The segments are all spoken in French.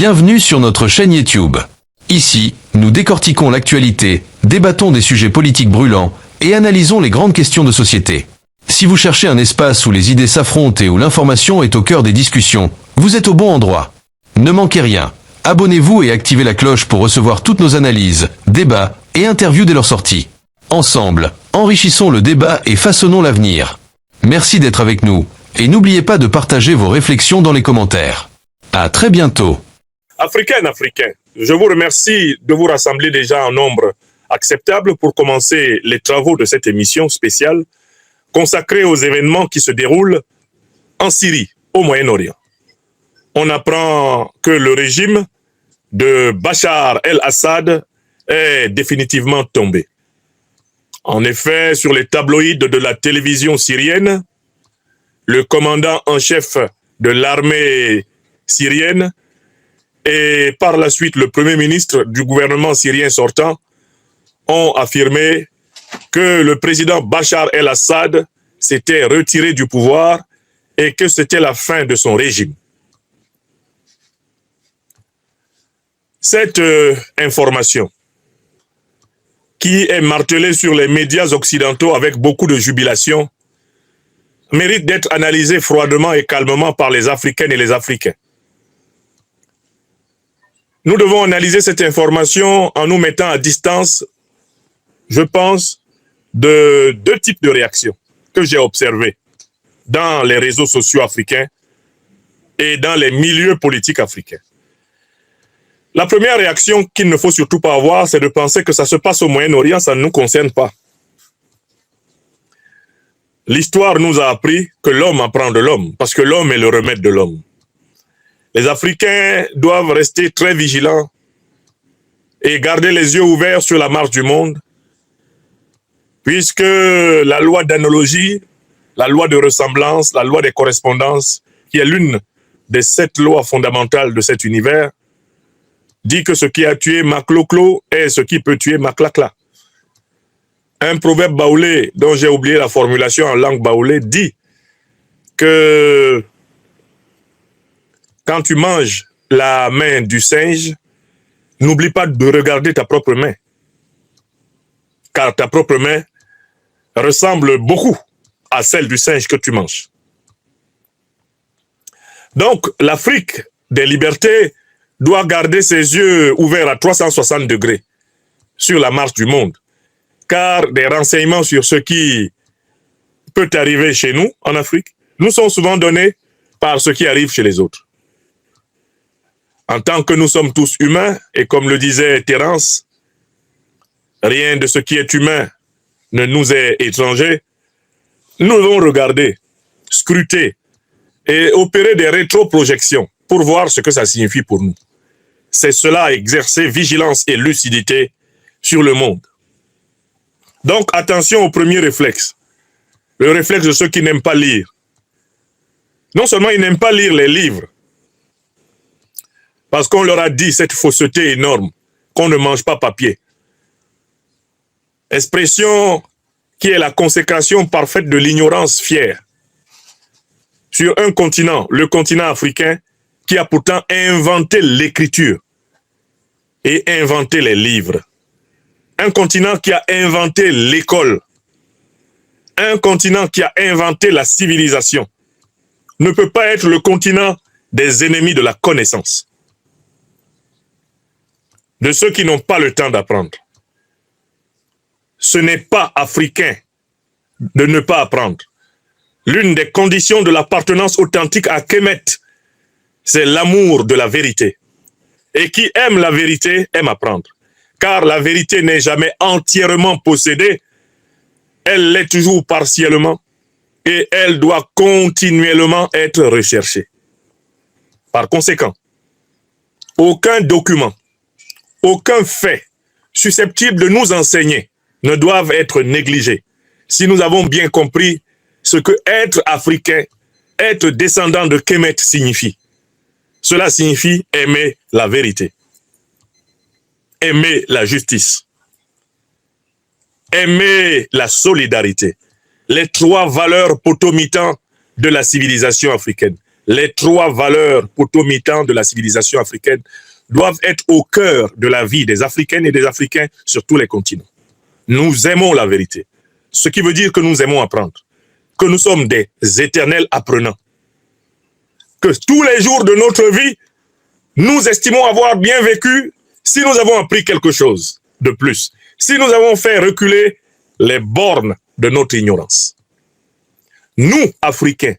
Bienvenue sur notre chaîne YouTube. Ici, nous décortiquons l'actualité, débattons des sujets politiques brûlants et analysons les grandes questions de société. Si vous cherchez un espace où les idées s'affrontent et où l'information est au cœur des discussions, vous êtes au bon endroit. Ne manquez rien. Abonnez-vous et activez la cloche pour recevoir toutes nos analyses, débats et interviews dès leur sortie. Ensemble, enrichissons le débat et façonnons l'avenir. Merci d'être avec nous et n'oubliez pas de partager vos réflexions dans les commentaires. À très bientôt. Africaines, Africains, je vous remercie de vous rassembler déjà en nombre acceptable pour commencer les travaux de cette émission spéciale consacrée aux événements qui se déroulent en Syrie, au Moyen-Orient. On apprend que le régime de Bachar el-Assad est définitivement tombé. En effet, sur les tabloïds de la télévision syrienne, le commandant en chef de l'armée syrienne et par la suite le premier ministre du gouvernement syrien sortant ont affirmé que le président Bachar el-Assad s'était retiré du pouvoir et que c'était la fin de son régime. Cette information, qui est martelée sur les médias occidentaux avec beaucoup de jubilation, mérite d'être analysée froidement et calmement par les Africaines et les Africains. Nous devons analyser cette information en nous mettant à distance, je pense, de deux types de réactions que j'ai observées dans les réseaux sociaux africains et dans les milieux politiques africains. La première réaction qu'il ne faut surtout pas avoir, c'est de penser que ça se passe au Moyen-Orient, ça ne nous concerne pas. L'histoire nous a appris que l'homme apprend de l'homme, parce que l'homme est le remède de l'homme. Les Africains doivent rester très vigilants et garder les yeux ouverts sur la marche du monde, puisque la loi d'analogie, la loi de ressemblance, la loi des correspondances, qui est l'une des 7 lois fondamentales de cet univers, dit que ce qui a tué Makloklo est ce qui peut tuer Maklakla. Un proverbe baoulé, dont j'ai oublié la formulation en langue baoulé, dit que quand tu manges la main du singe, n'oublie pas de regarder ta propre main. Car ta propre main ressemble beaucoup à celle du singe que tu manges. Donc, l'Afrique des libertés doit garder ses yeux ouverts à 360 degrés sur la marche du monde. Car des renseignements sur ce qui peut arriver chez nous, en Afrique, nous sont souvent donnés par ce qui arrive chez les autres. En tant que nous sommes tous humains, et comme le disait Terence, rien de ce qui est humain ne nous est étranger, nous devons regarder, scruter et opérer des rétroprojections pour voir ce que ça signifie pour nous. C'est cela, exercer vigilance et lucidité sur le monde. Donc attention au premier réflexe, le réflexe de ceux qui n'aiment pas lire. Non seulement ils n'aiment pas lire les livres, parce qu'on leur a dit cette fausseté énorme, qu'on ne mange pas papier. Expression qui est la consécration parfaite de l'ignorance fière. Sur un continent, le continent africain, qui a pourtant inventé l'écriture et inventé les livres. Un continent qui a inventé l'école. Un continent qui a inventé la civilisation. Ne peut pas être le continent des ennemis de la connaissance. De ceux qui n'ont pas le temps d'apprendre. Ce n'est pas africain de ne pas apprendre. L'une des conditions de l'appartenance authentique à Kemet, c'est l'amour de la vérité. Et qui aime la vérité aime apprendre. Car la vérité n'est jamais entièrement possédée, elle l'est toujours partiellement et elle doit continuellement être recherchée. Par conséquent, aucun document, aucun fait susceptible de nous enseigner ne doivent être négligés. Si nous avons bien compris ce que être africain, être descendant de Kemet signifie. Cela signifie aimer la vérité, aimer la justice, aimer la solidarité. Les 3 valeurs potomitantes de la civilisation africaine. les trois valeurs potomitantes de la civilisation africaine doivent être au cœur de la vie des Africaines et des Africains sur tous les continents. Nous aimons la vérité, ce qui veut dire que nous aimons apprendre, que nous sommes des éternels apprenants, que tous les jours de notre vie, nous estimons avoir bien vécu si nous avons appris quelque chose de plus, si nous avons fait reculer les bornes de notre ignorance. Nous, Africains,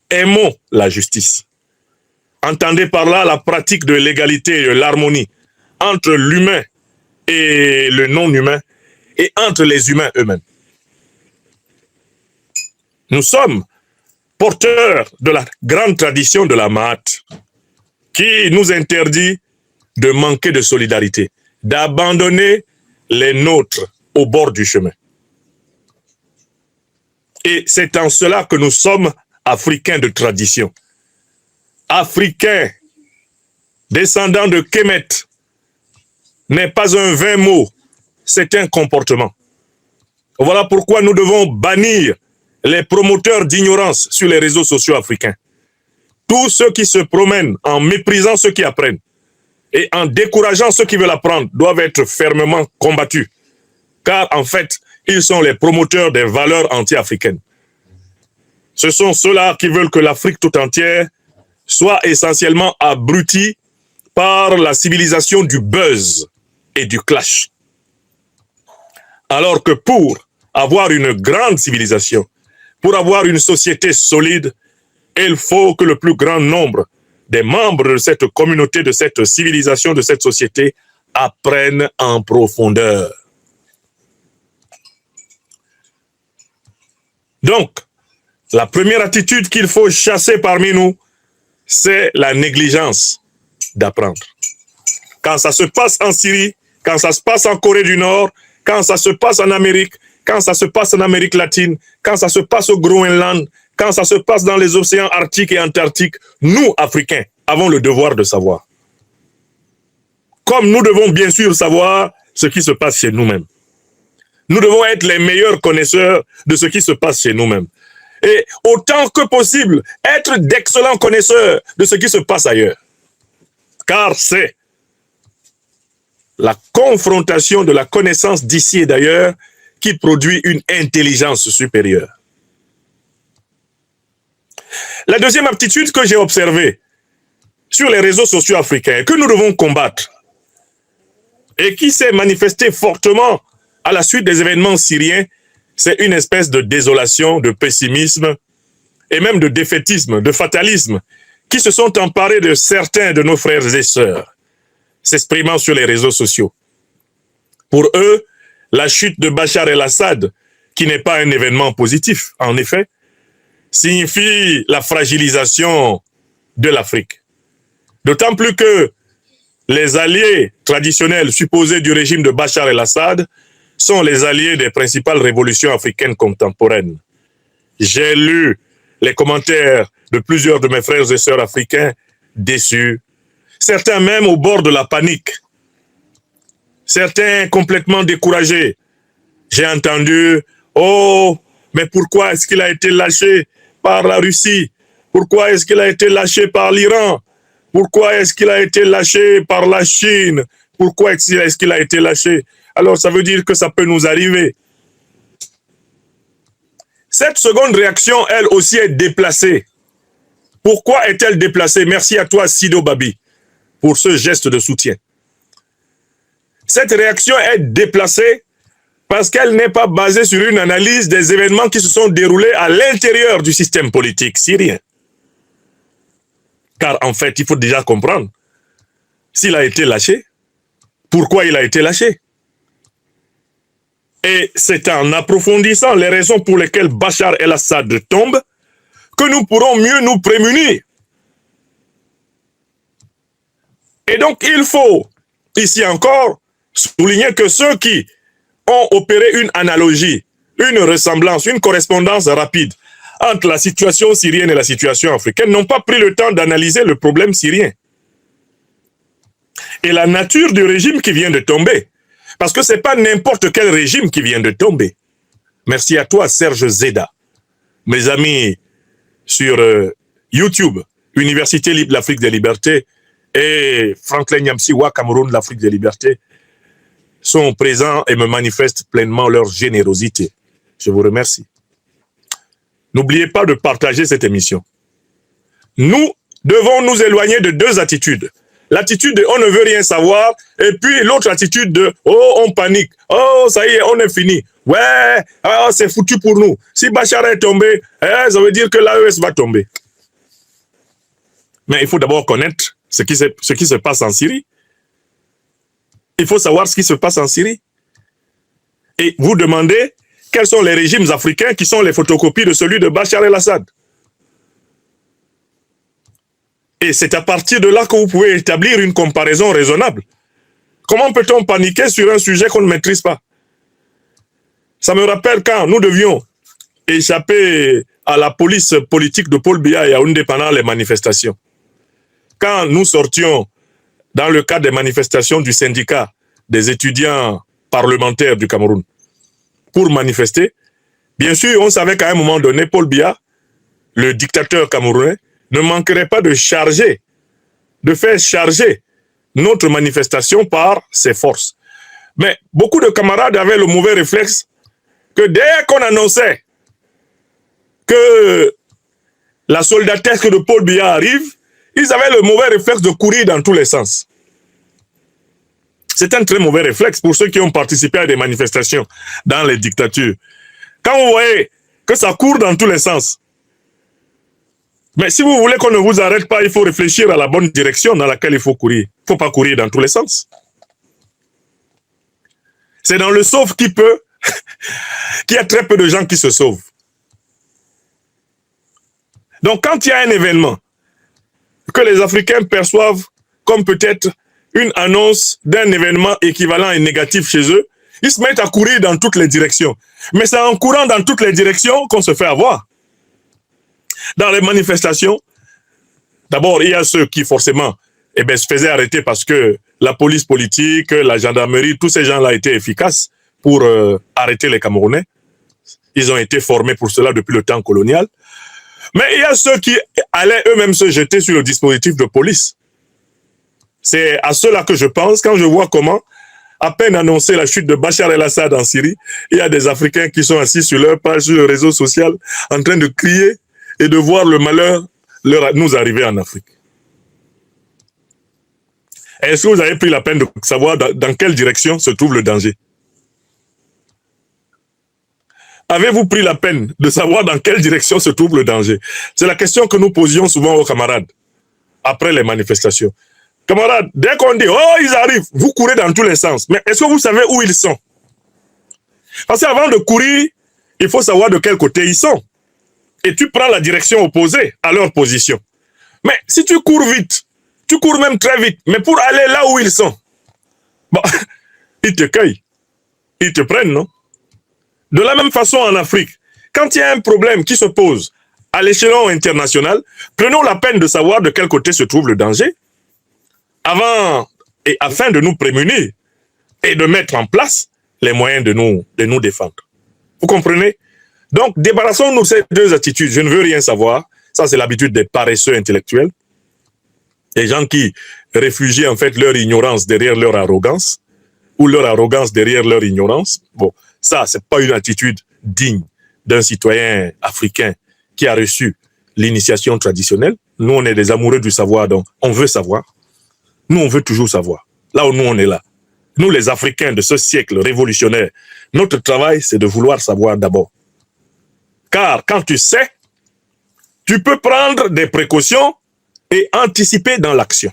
aimons la justice. Entendez par là la pratique de l'égalité et de l'harmonie entre l'humain et le non-humain et entre les humains eux-mêmes. Nous sommes porteurs de la grande tradition de la Mahat qui nous interdit de manquer de solidarité, d'abandonner les nôtres au bord du chemin. Et c'est en cela que nous sommes Africains de tradition. Africains, descendants de Kemet, n'est pas un vain mot, c'est un comportement. Voilà pourquoi nous devons bannir les promoteurs d'ignorance sur les réseaux sociaux africains. Tous ceux qui se promènent en méprisant ceux qui apprennent et en décourageant ceux qui veulent apprendre doivent être fermement combattus. Car en fait, ils sont les promoteurs des valeurs anti-africaines. Ce sont ceux-là qui veulent que l'Afrique tout entière soit essentiellement abrutie par la civilisation du buzz et du clash. Alors que pour avoir une grande civilisation, pour avoir une société solide, il faut que le plus grand nombre des membres de cette communauté, de cette civilisation, de cette société apprennent en profondeur. Donc, la première attitude qu'il faut chasser parmi nous, c'est la négligence d'apprendre. Quand ça se passe en Syrie, quand ça se passe en Corée du Nord, quand ça se passe en Amérique, quand ça se passe en Amérique latine, quand ça se passe au Groenland, quand ça se passe dans les océans arctiques et antarctiques, nous, Africains, avons le devoir de savoir. Comme nous devons bien sûr savoir ce qui se passe chez nous-mêmes. Nous devons être les meilleurs connaisseurs de ce qui se passe chez nous-mêmes. Et autant que possible, être d'excellents connaisseurs de ce qui se passe ailleurs. Car c'est la confrontation de la connaissance d'ici et d'ailleurs qui produit une intelligence supérieure. La deuxième aptitude que j'ai observée sur les réseaux sociaux africains, que nous devons combattre, et qui s'est manifestée fortement à la suite des événements syriens, c'est une espèce de désolation, de pessimisme, et même de défaitisme, de fatalisme, qui se sont emparés de certains de nos frères et sœurs, s'exprimant sur les réseaux sociaux. Pour eux, la chute de Bachar el-Assad, qui n'est pas un événement positif, en effet, signifie la fragilisation de l'Afrique. D'autant plus que les alliés traditionnels supposés du régime de Bachar el-Assad sont les alliés des principales révolutions africaines contemporaines. J'ai lu les commentaires de plusieurs de mes frères et sœurs africains déçus, certains même au bord de la panique, certains complètement découragés. J'ai entendu « Oh, mais pourquoi est-ce qu'il a été lâché par la Russie? Pourquoi est-ce qu'il a été lâché par l'Iran? Pourquoi est-ce qu'il a été lâché par la Chine? Pourquoi est-ce qu'il a été lâché ?» Alors ça veut dire que ça peut nous arriver. Cette seconde réaction, elle aussi, est déplacée. Pourquoi est-elle déplacée? Merci à toi, Sido Babi, pour ce geste de soutien. Cette réaction est déplacée parce qu'elle n'est pas basée sur une analyse des événements qui se sont déroulés à l'intérieur du système politique syrien. Car en fait, il faut déjà comprendre, s'il a été lâché, pourquoi il a été lâché? Et c'est en approfondissant les raisons pour lesquelles Bachar el-Assad tombe que nous pourrons mieux nous prémunir. Et donc, il faut, ici encore, souligner que ceux qui ont opéré une analogie, une ressemblance, une correspondance rapide entre la situation syrienne et la situation africaine n'ont pas pris le temps d'analyser le problème syrien et la nature du régime qui vient de tomber. Parce que ce n'est pas n'importe quel régime qui vient de tomber. Merci à toi, Serge Zeda. Mes amis sur YouTube, Université libre de l'Afrique des libertés et Franklin Nyamsiwa, Cameroun de l'Afrique des libertés, sont présents et me manifestent pleinement leur générosité. Je vous remercie. N'oubliez pas de partager cette émission. Nous devons nous éloigner de deux attitudes. L'attitude de on ne veut rien savoir et puis l'autre attitude de oh on panique, oh ça y est on est fini, ouais oh, c'est foutu pour nous. Si Bachar est tombé, ça veut dire que l'AES va tomber. Mais il faut d'abord connaître ce qui se passe en Syrie. Il faut savoir ce qui se passe en Syrie. Et vous demandez quels sont les régimes africains qui sont les photocopies de celui de Bachar el-Assad. Et c'est à partir de là que vous pouvez établir une comparaison raisonnable. Comment peut-on paniquer sur un sujet qu'on ne maîtrise pas? Ça me rappelle quand nous devions échapper à la police politique de Paul Biya et à Yaoundé pendant les manifestations. Quand nous sortions dans le cadre des manifestations du syndicat des étudiants parlementaires du Cameroun pour manifester, bien sûr, on savait qu'à un moment donné, Paul Biya, le dictateur camerounais, ne manquerait pas de faire charger notre manifestation par ses forces. Mais beaucoup de camarades avaient le mauvais réflexe que dès qu'on annonçait que la soldatesque de Paul Biya arrive, ils avaient le mauvais réflexe de courir dans tous les sens. C'est un très mauvais réflexe pour ceux qui ont participé à des manifestations dans les dictatures. Quand vous voyez que ça court dans tous les sens, mais si vous voulez qu'on ne vous arrête pas, il faut réfléchir à la bonne direction dans laquelle il faut courir. Il ne faut pas courir dans tous les sens. C'est dans le sauve qui peut qu'il y a très peu de gens qui se sauvent. Donc quand il y a un événement que les Africains perçoivent comme peut-être une annonce d'un événement équivalent et négatif chez eux, ils se mettent à courir dans toutes les directions. Mais c'est en courant dans toutes les directions qu'on se fait avoir. Dans les manifestations, d'abord, il y a ceux qui forcément se faisaient arrêter parce que la police politique, la gendarmerie, tous ces gens-là étaient efficaces pour arrêter les Camerounais. Ils ont été formés pour cela depuis le temps colonial. Mais il y a ceux qui allaient eux-mêmes se jeter sur le dispositif de police. C'est à cela que je pense quand je vois comment, à peine annoncé la chute de Bachar el-Assad en Syrie, il y a des Africains qui sont assis sur leur page, sur le réseau social, en train de crier et de voir le malheur nous arriver en Afrique. Est-ce que vous avez pris la peine de savoir dans quelle direction se trouve le danger? Avez-vous pris la peine de savoir dans quelle direction se trouve le danger? C'est la question que nous posions souvent aux camarades après les manifestations. Camarades, dès qu'on dit « Oh, ils arrivent », vous courez dans tous les sens. Mais est-ce que vous savez où ils sont? Parce qu'avant de courir, il faut savoir de quel côté ils sont. Et tu prends la direction opposée à leur position. Mais si tu cours vite, tu cours même très vite, mais pour aller là où ils sont, bon, ils te cueillent, ils te prennent, non? De la même façon en Afrique, quand il y a un problème qui se pose à l'échelon international, prenons la peine de savoir de quel côté se trouve le danger, avant et afin de nous prémunir et de mettre en place les moyens de nous défendre. Vous comprenez? Donc, débarrassons-nous de ces deux attitudes. Je ne veux rien savoir. Ça, c'est l'habitude des paresseux intellectuels. Des gens qui réfugient en fait leur ignorance derrière leur arrogance ou leur arrogance derrière leur ignorance. Bon, ça, c'est pas une attitude digne d'un citoyen africain qui a reçu l'initiation traditionnelle. Nous, on est des amoureux du savoir, donc on veut savoir. Nous, on veut toujours savoir. Là où nous, on est là. Nous, les Africains de ce siècle révolutionnaire, notre travail, c'est de vouloir savoir d'abord. Car quand tu sais, tu peux prendre des précautions et anticiper dans l'action.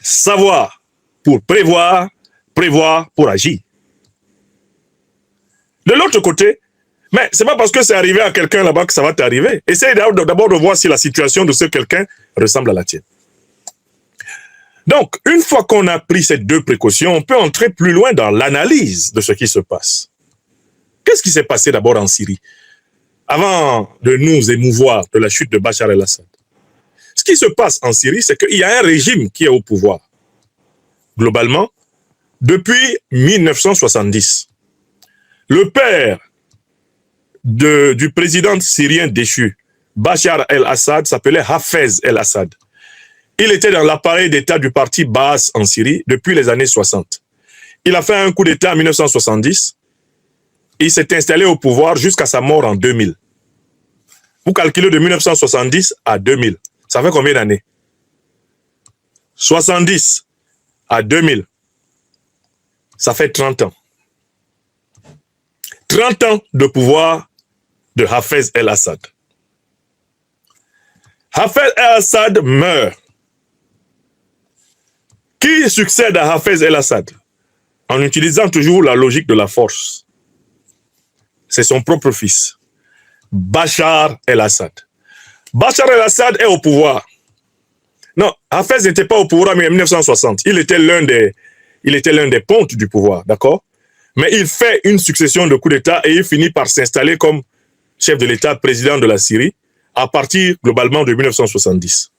Savoir pour prévoir, prévoir pour agir. De l'autre côté, mais c'est pas parce que c'est arrivé à quelqu'un là-bas que ça va t'arriver. Essaye d'abord de voir si la situation de ce quelqu'un ressemble à la tienne. Donc, une fois qu'on a pris ces deux précautions, on peut entrer plus loin dans l'analyse de ce qui se passe. Qu'est-ce qui s'est passé d'abord en Syrie, avant de nous émouvoir de la chute de Bachar el-Assad? Ce qui se passe en Syrie, c'est qu'il y a un régime qui est au pouvoir. Globalement, depuis 1970. Le père du président syrien déchu, Bachar el-Assad s'appelait Hafez el-Assad. Il était dans l'appareil d'État du parti Baas en Syrie depuis les années 60. Il a fait un coup d'État en 1970. Il s'est installé au pouvoir jusqu'à sa mort en 2000. Vous calculez de 1970 à 2000. Ça fait combien d'années? 70 à 2000. Ça fait 30 ans. 30 ans de pouvoir de Hafez el-Assad. Hafez el-Assad meurt. Qui succède à Hafez el-Assad? En utilisant toujours la logique de la force. C'est son propre fils, Bachar el-Assad. Bachar el-Assad est au pouvoir. Non, Hafez n'était pas au pouvoir en 1960. Il était l'un des pontes du pouvoir, d'accord? Mais il fait une succession de coups d'État et il finit par s'installer comme chef de l'État, président de la Syrie, à partir globalement de 1970.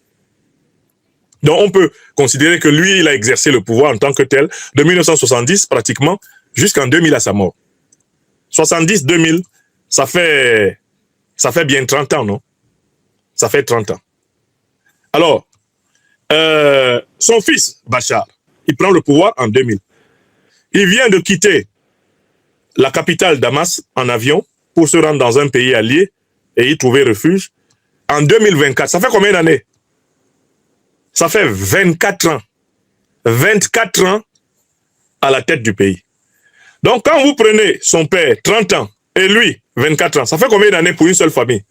Donc on peut considérer que lui, il a exercé le pouvoir en tant que tel de 1970 pratiquement jusqu'en 2000 à sa mort. 70-2000, ça fait bien 30 ans, non? Ça fait 30 ans. Alors, son fils, Bachar, il prend le pouvoir en 2000. Il vient de quitter la capitale Damas en avion pour se rendre dans un pays allié et y trouver refuge en 2024. Ça fait combien d'années? Ça fait 24 ans. 24 ans à la tête du pays. Donc, quand vous prenez son père, 30 ans, et lui, 24 ans, ça fait combien d'années pour une seule famille?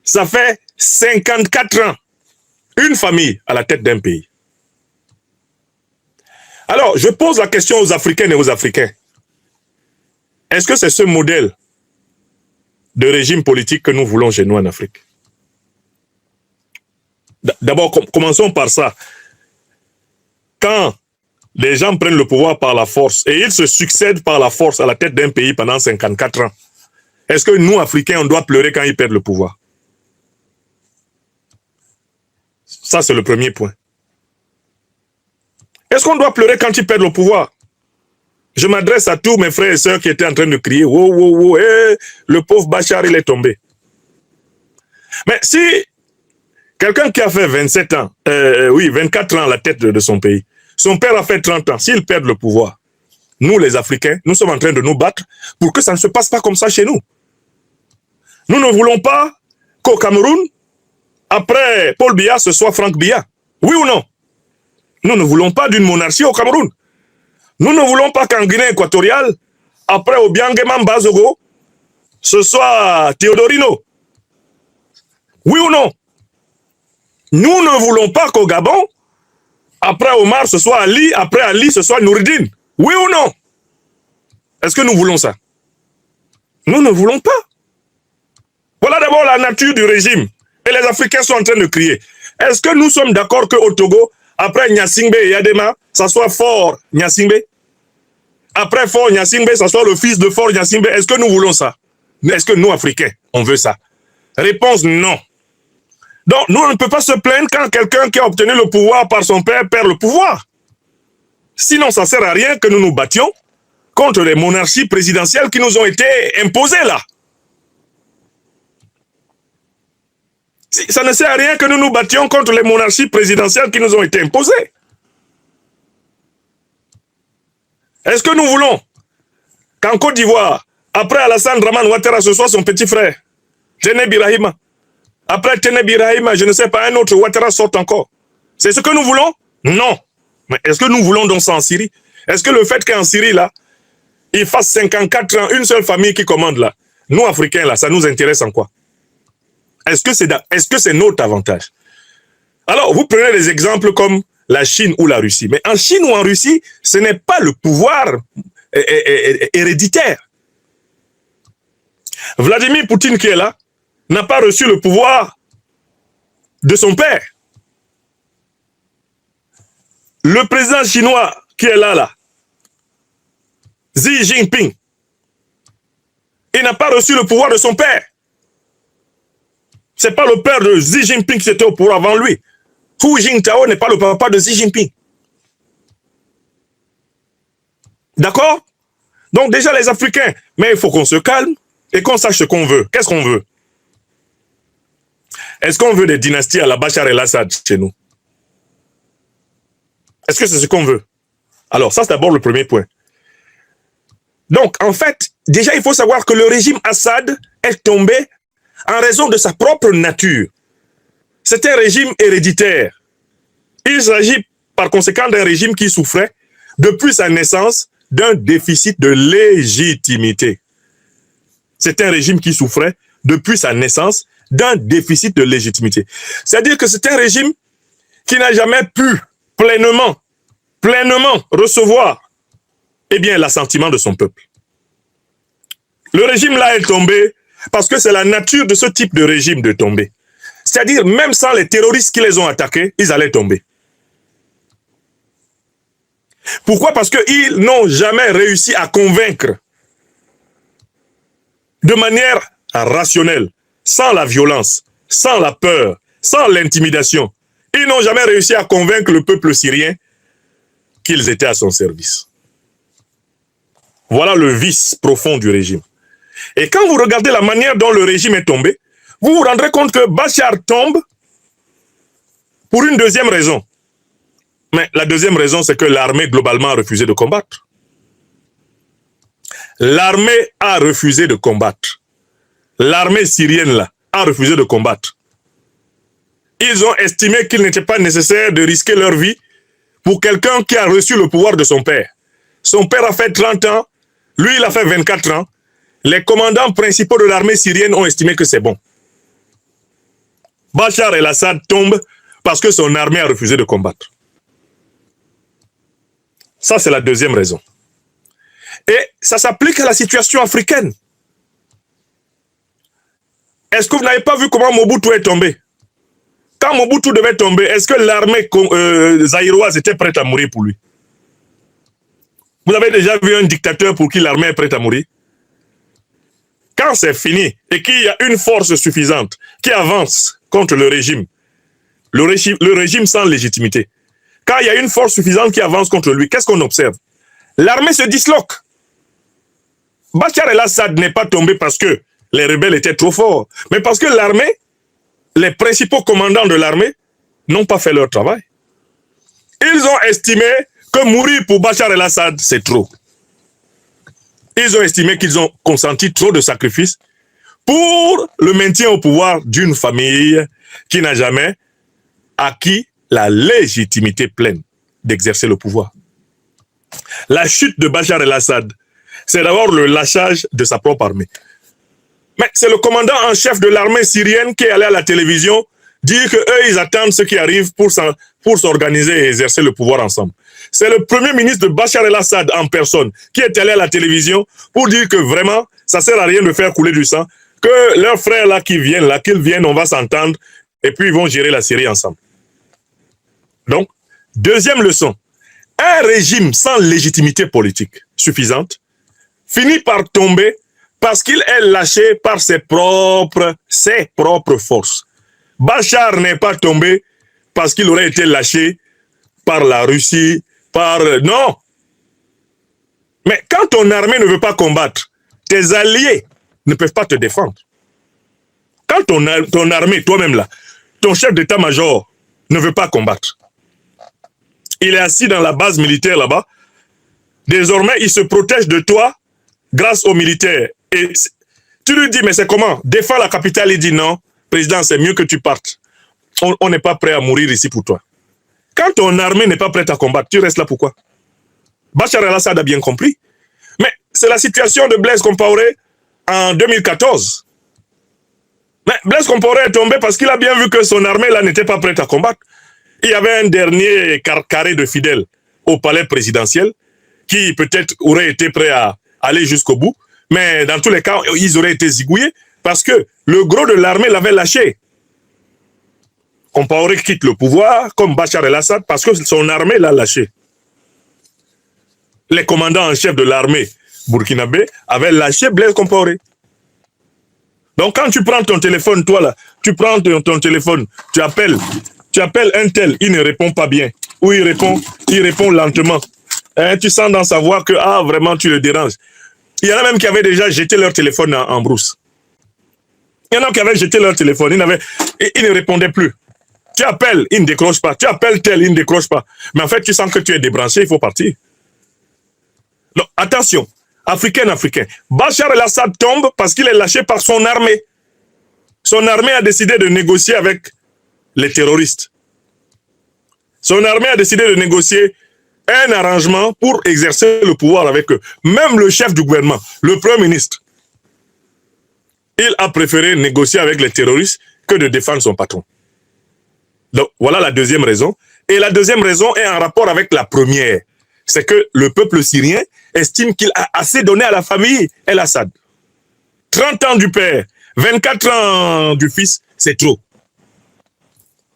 Ça fait 54 ans. Une famille à la tête d'un pays. Alors, je pose la question aux Africaines et aux Africains. Est-ce que c'est ce modèle de régime politique que nous voulons chez nous en Afrique? D'abord, commençons par ça. Quand les gens prennent le pouvoir par la force et ils se succèdent par la force à la tête d'un pays pendant 54 ans, est-ce que nous, Africains, on doit pleurer quand ils perdent le pouvoir? Ça, c'est le premier point. Est-ce qu'on doit pleurer quand ils perdent le pouvoir? Je m'adresse à tous mes frères et sœurs qui étaient en train de crier « Wow, wow, wow, hey, le pauvre Bachar, il est tombé ». Mais si quelqu'un qui a fait 27 ans, 24 ans à la tête de son pays, son père a fait 30 ans, s'il perd le pouvoir, nous les Africains, nous sommes en train de nous battre pour que ça ne se passe pas comme ça chez nous. Nous ne voulons pas qu'au Cameroun, après Paul Biya, ce soit Franck Biya. Oui ou non? Nous ne voulons pas d'une monarchie au Cameroun. Nous ne voulons pas qu'en Guinée équatoriale, après Obiangema Bazogo, ce soit Théodorino. Oui ou non? Nous ne voulons pas qu'au Gabon, après Omar, ce soit Ali, après Ali, ce soit Noureddine. Oui ou non? Est-ce que nous voulons ça? Nous ne voulons pas. Voilà d'abord la nature du régime. Et les Africains sont en train de crier. Est-ce que nous sommes d'accord qu'au Togo, après Gnassingbé et Yadema, ça soit Fort Gnassingbé? Après Fort Gnassingbé, ça soit le fils de Fort Gnassingbé? Est-ce que nous voulons ça? Est-ce que nous, Africains, on veut ça? Réponse non. Donc, nous, on ne peut pas se plaindre quand quelqu'un qui a obtenu le pouvoir par son père perd le pouvoir. Sinon, ça ne sert à rien que nous nous battions contre les monarchies présidentielles qui nous ont été imposées là. Ça ne sert à rien que nous nous battions contre les monarchies présidentielles qui nous ont été imposées. Est-ce que nous voulons qu'en Côte d'Ivoire, après Alassane Dramane Ouattara, ce soit son petit frère, Téné Birahima, après Téné Birahima, je ne sais pas, un autre Ouattara sorte encore? C'est ce que nous voulons? Non. Mais est-ce que nous voulons donc ça en Syrie? Est-ce que le fait qu'en Syrie, là, il fasse 54 ans, une seule famille qui commande là, nous, Africains, là, ça nous intéresse en quoi? Est-ce que c'est notre avantage? Alors, vous prenez des exemples comme la Chine ou la Russie. Mais en Chine ou en Russie, ce n'est pas le pouvoir héréditaire. Vladimir Poutine qui est là n'a pas reçu le pouvoir de son père. Le président chinois qui est là, Xi Jinping, il n'a pas reçu le pouvoir de son père. Ce n'est pas le père de Xi Jinping qui était au pouvoir avant lui. Hu Jintao n'est pas le papa de Xi Jinping. D'accord? Donc déjà les Africains, mais il faut qu'on se calme et qu'on sache ce qu'on veut. Qu'est-ce qu'on veut? Est-ce qu'on veut des dynasties à la Bachar el-Assad chez nous? Est-ce que c'est ce qu'on veut? Alors, ça, c'est d'abord le premier point. Donc, en fait, déjà, il faut savoir que le régime Assad est tombé en raison de sa propre nature. C'est un régime héréditaire. Il s'agit, par conséquent, d'un régime qui souffrait, depuis sa naissance, d'un déficit de légitimité. C'est un régime qui souffrait, depuis sa naissance, d'un déficit de légitimité. C'est-à-dire que c'est un régime qui n'a jamais pu pleinement recevoir l'assentiment de son peuple. Le régime là est tombé parce que c'est la nature de ce type de régime de tomber. C'est-à-dire, même sans les terroristes qui les ont attaqués, ils allaient tomber. Pourquoi? Parce qu'ils n'ont jamais réussi à convaincre de manière rationnelle, sans la violence, sans la peur, sans l'intimidation. Ils n'ont jamais réussi à convaincre le peuple syrien qu'ils étaient à son service. Voilà le vice profond du régime. Et quand vous regardez la manière dont le régime est tombé, vous vous rendrez compte que Bachar tombe pour une deuxième raison. Mais la deuxième raison, c'est que l'armée globalement a refusé de combattre. L'armée a refusé de combattre. L'armée syrienne là a refusé de combattre. Ils ont estimé qu'il n'était pas nécessaire de risquer leur vie pour quelqu'un qui a reçu le pouvoir de son père. Son père a fait 30 ans, lui il a fait 24 ans. Les commandants principaux de l'armée syrienne ont estimé que c'est bon. Bachar el-Assad tombe parce que son armée a refusé de combattre. Ça, c'est la deuxième raison. Et ça s'applique à la situation africaine. Est-ce que vous n'avez pas vu comment Mobutu est tombé? Quand Mobutu devait tomber, est-ce que l'armée zaïroise était prête à mourir pour lui? Vous avez déjà vu un dictateur pour qui l'armée est prête à mourir? Quand c'est fini et qu'il y a une force suffisante qui avance contre le régime sans légitimité, quand il y a une force suffisante qui avance contre lui, qu'est-ce qu'on observe? L'armée se disloque. Bachar el-Assad n'est pas tombé parce que les rebelles étaient trop forts, mais parce que l'armée, les principaux commandants de l'armée, n'ont pas fait leur travail. Ils ont estimé que mourir pour Bachar el-Assad, c'est trop. Ils ont estimé qu'ils ont consenti trop de sacrifices pour le maintien au pouvoir d'une famille qui n'a jamais acquis la légitimité pleine d'exercer le pouvoir. La chute de Bachar el-Assad, c'est d'abord le lâchage de sa propre armée. Mais c'est le commandant en chef de l'armée syrienne qui est allé à la télévision dire qu'eux, ils attendent ce qui arrive pour s'organiser et exercer le pouvoir ensemble. C'est le premier ministre de Bachar el-Assad en personne qui est allé à la télévision pour dire que vraiment, ça ne sert à rien de faire couler du sang, que leurs frères là qu'ils viennent, on va s'entendre et puis ils vont gérer la Syrie ensemble. Donc, deuxième leçon, un régime sans légitimité politique suffisante finit par tomber parce qu'il est lâché par ses propres forces. Bachar n'est pas tombé parce qu'il aurait été lâché par la Russie, non. Mais quand ton armée ne veut pas combattre, tes alliés ne peuvent pas te défendre. Quand ton armée, toi-même là, ton chef d'état-major ne veut pas combattre, il est assis dans la base militaire là-bas, désormais il se protège de toi grâce aux militaires. Et tu lui dis, mais c'est comment? Défends la capitale, il dit non, président, c'est mieux que tu partes. On n'est pas prêt à mourir ici pour toi. Quand ton armée n'est pas prête à combattre, tu restes là pourquoi? Bachar el-Assad a bien compris. Mais c'est la situation de Blaise Compaoré en 2014. Mais Blaise Compaoré est tombé parce qu'il a bien vu que son armée là n'était pas prête à combattre. Il y avait un dernier carré de fidèles au palais présidentiel qui peut-être aurait été prêt à aller jusqu'au bout. Mais dans tous les cas, ils auraient été zigouillés parce que le gros de l'armée l'avait lâché. Compaoré quitte le pouvoir comme Bachar el-Assad parce que son armée l'a lâché. Les commandants en chef de l'armée burkinabé avaient lâché Blaise Compaoré. Donc quand tu prends ton téléphone, toi là, tu prends ton téléphone, tu appelles un tel, il ne répond pas bien. Ou il répond lentement. Hein, tu sens dans sa voix que vraiment tu le déranges. Il y en a même qui avaient déjà jeté leur téléphone en brousse. Il y en a qui avaient jeté leur téléphone, ils ne répondaient plus. Tu appelles, ils ne décrochent pas. Tu appelles tel, ils ne décrochent pas. Mais en fait, tu sens que tu es débranché, il faut partir. Donc, attention, Africain. Bachar el-Assad tombe parce qu'il est lâché par son armée. Son armée a décidé de négocier avec les terroristes. Son armée a décidé de négocier un arrangement pour exercer le pouvoir avec eux. Même le chef du gouvernement, le premier ministre, il a préféré négocier avec les terroristes que de défendre son patron. Donc, voilà la deuxième raison. Et la deuxième raison est en rapport avec la première. C'est que le peuple syrien estime qu'il a assez donné à la famille El-Assad. 30 ans du père, 24 ans du fils, c'est trop.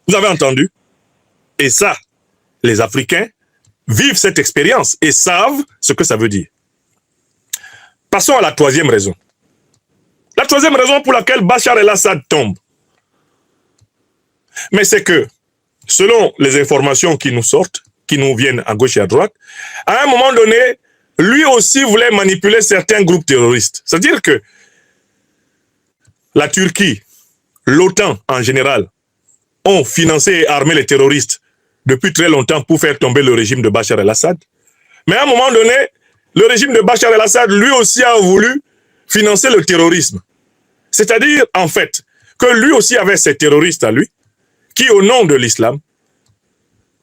Vous avez entendu? Et ça, les Africains vivent cette expérience et savent ce que ça veut dire. Passons à la troisième raison. La troisième raison pour laquelle Bachar el-Assad tombe, mais c'est que, selon les informations qui nous sortent, qui nous viennent à gauche et à droite, à un moment donné, lui aussi voulait manipuler certains groupes terroristes. C'est-à-dire que la Turquie, l'OTAN en général, ont financé et armé les terroristes depuis très longtemps pour faire tomber le régime de Bachar el-Assad. Mais à un moment donné, le régime de Bachar el-Assad, lui aussi a voulu financer le terrorisme. C'est-à-dire, en fait, que lui aussi avait ses terroristes à lui, qui, au nom de l'islam,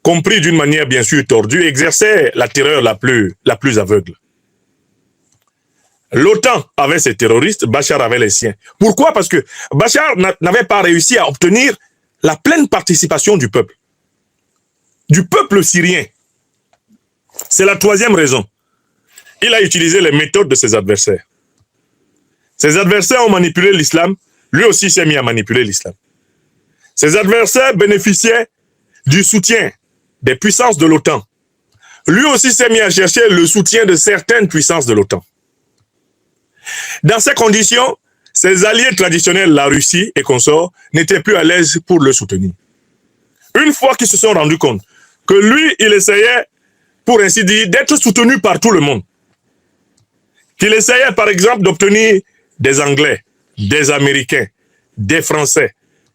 compris d'une manière bien sûr tordue, exerçaient la terreur la plus aveugle. L'OTAN avait ses terroristes, Bachar avait les siens. Pourquoi? Parce que Bachar n'avait pas réussi à obtenir la pleine participation du peuple syrien. C'est la troisième raison. Il a utilisé les méthodes de ses adversaires. Ses adversaires ont manipulé l'islam, lui aussi s'est mis à manipuler l'islam. Ses adversaires bénéficiaient du soutien des puissances de l'OTAN. Lui aussi s'est mis à chercher le soutien de certaines puissances de l'OTAN. Dans ces conditions, ses alliés traditionnels, la Russie et consorts, n'étaient plus à l'aise pour le soutenir. Une fois qu'ils se sont rendus compte que lui, il essayait, pour ainsi dire, d'être soutenu par tout le monde, qu'il essayait par exemple d'obtenir des Anglais, des Américains, des Français,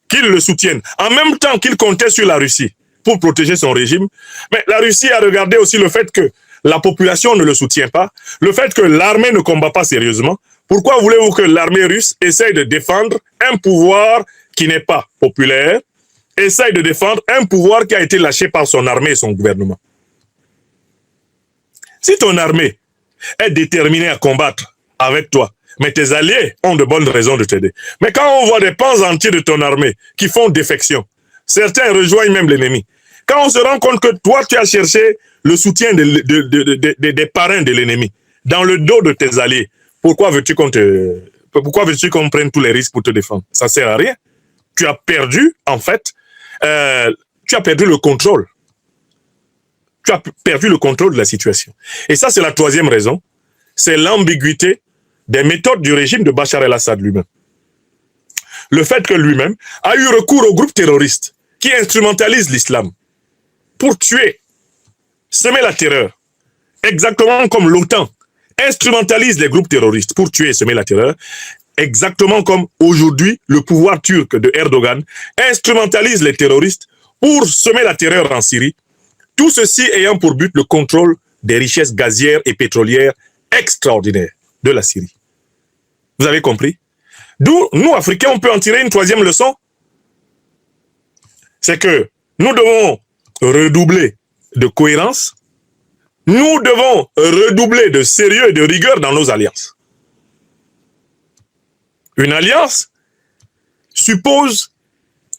qu'ils le soutiennent, en même temps qu'il comptait sur la Russie pour protéger son régime. Mais la Russie a regardé aussi le fait que la population ne le soutient pas, le fait que l'armée ne combat pas sérieusement. Pourquoi voulez-vous que l'armée russe essaye de défendre un pouvoir qui n'est pas populaire, essaye de défendre un pouvoir qui a été lâché par son armée et son gouvernement? Si ton armée est déterminée à combattre avec toi, mais tes alliés ont de bonnes raisons de t'aider. Mais quand on voit des pans entiers de ton armée qui font défection, certains rejoignent même l'ennemi. Quand on se rend compte que toi, tu as cherché le soutien des parrains de l'ennemi dans le dos de tes alliés, pourquoi veux-tu qu'on prenne tous les risques pour te défendre? Ça ne sert à rien. Tu as perdu, en fait, tu as perdu le contrôle. Tu as perdu le contrôle de la situation. Et ça, c'est la troisième raison. C'est l'ambiguïté des méthodes du régime de Bachar el-Assad lui-même. Le fait que lui-même a eu recours aux groupes terroristes qui instrumentalisent l'islam pour tuer, semer la terreur, exactement comme l'OTAN instrumentalise les groupes terroristes pour tuer et semer la terreur, exactement comme aujourd'hui le pouvoir turc de Erdogan instrumentalise les terroristes pour semer la terreur en Syrie, tout ceci ayant pour but le contrôle des richesses gazières et pétrolières extraordinaires de la Syrie. Vous avez compris? D'où, nous, Africains, on peut en tirer une troisième leçon. C'est que nous devons redoubler de cohérence. Nous devons redoubler de sérieux et de rigueur dans nos alliances. Une alliance suppose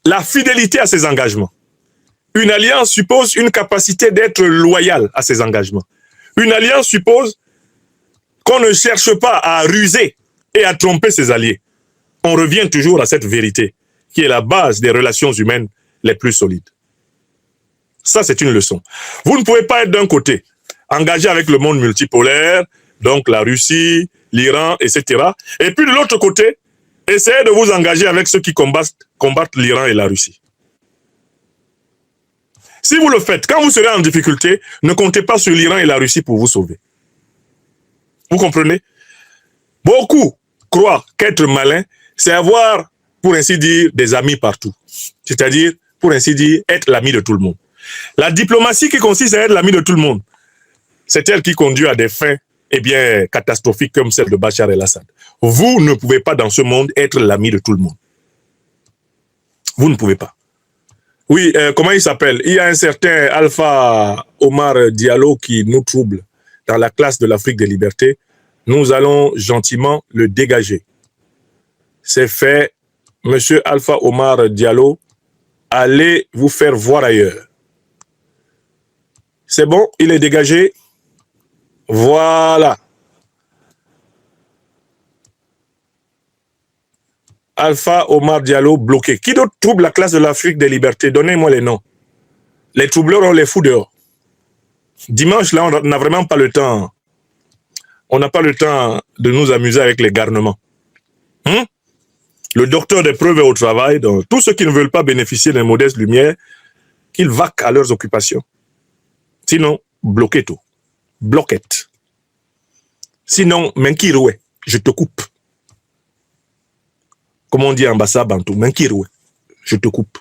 la fidélité à ses engagements. Une alliance suppose une capacité d'être loyal à ses engagements. Une alliance suppose qu'on ne cherche pas à ruser et à tromper ses alliés. On revient toujours à cette vérité qui est la base des relations humaines les plus solides. Ça, c'est une leçon. Vous ne pouvez pas être d'un côté engagé avec le monde multipolaire, donc la Russie, l'Iran, etc. Et puis de l'autre côté, essayez de vous engager avec ceux qui combattent l'Iran et la Russie. Si vous le faites, quand vous serez en difficulté, ne comptez pas sur l'Iran et la Russie pour vous sauver. Vous comprenez? Beaucoup croient qu'être malin, c'est avoir pour ainsi dire, des amis partout. C'est-à-dire, pour ainsi dire, être l'ami de tout le monde. La diplomatie qui consiste à être l'ami de tout le monde, c'est elle qui conduit à des fins eh bien, catastrophiques comme celle de Bachar el-Assad. Vous ne pouvez pas dans ce monde être l'ami de tout le monde. Vous ne pouvez pas. Oui, comment il s'appelle? Il y a un certain Alpha Omar Diallo qui nous trouble dans la classe de l'Afrique des libertés. Nous allons gentiment le dégager. C'est fait. Monsieur Alpha Omar Diallo, allez vous faire voir ailleurs. C'est bon, il est dégagé. Voilà. Alpha Omar Diallo bloqué. Qui d'autre trouble la classe de l'Afrique des libertés? Donnez-moi les noms. Les troubleurs, on les fout dehors. Dimanche, là, on n'a vraiment pas le temps. On n'a pas le temps de nous amuser avec les garnements. Le docteur des preuves est au travail. Donc, tous ceux qui ne veulent pas bénéficier d'une modeste lumière, qu'ils vaquent à leurs occupations. Sinon, bloquez tout. Bloquette. Sinon, Menkiroué, je te coupe. Comme on dit en Bassa Bantou, Menkiroué, je te coupe.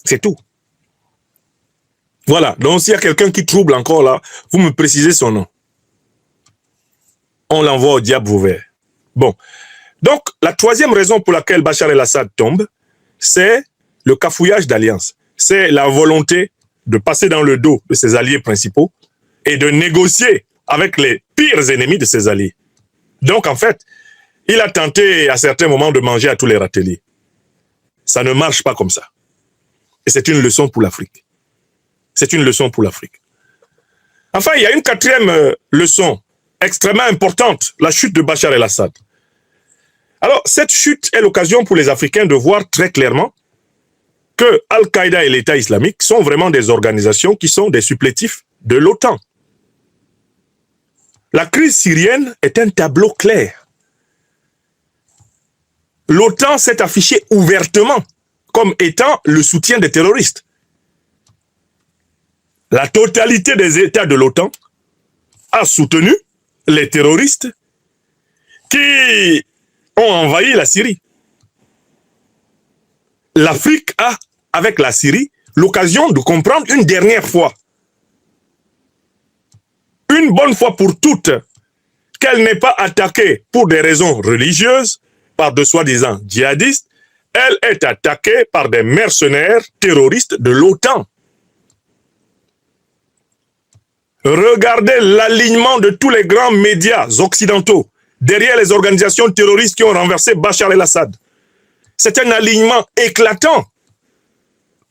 C'est tout. Voilà. Donc, s'il y a quelqu'un qui trouble encore là, vous me précisez son nom. On l'envoie au diable ouvert. Bon. Donc, la troisième raison pour laquelle Bachar el-Assad tombe, c'est le cafouillage d'alliance. C'est la volonté de passer dans le dos de ses alliés principaux et de négocier avec les pires ennemis de ses alliés. Donc, en fait, il a tenté à certains moments de manger à tous les râteliers. Ça ne marche pas comme ça. Et c'est une leçon pour l'Afrique. C'est une leçon pour l'Afrique. Enfin, il y a une quatrième leçon extrêmement importante, la chute de Bachar el-Assad. Alors, cette chute est l'occasion pour les Africains de voir très clairement que Al-Qaïda et l'État islamique sont vraiment des organisations qui sont des supplétifs de l'OTAN. La crise syrienne est un tableau clair. L'OTAN s'est affichée ouvertement comme étant le soutien des terroristes. La totalité des États de l'OTAN a soutenu les terroristes qui ont envahi la Syrie. L'Afrique a, avec la Syrie, l'occasion de comprendre une dernière fois, une bonne fois pour toutes, qu'elle n'est pas attaquée pour des raisons religieuses, par de soi-disant djihadistes, elle est attaquée par des mercenaires terroristes de l'OTAN. Regardez l'alignement de tous les grands médias occidentaux derrière les organisations terroristes qui ont renversé Bachar el-Assad. C'est un alignement éclatant.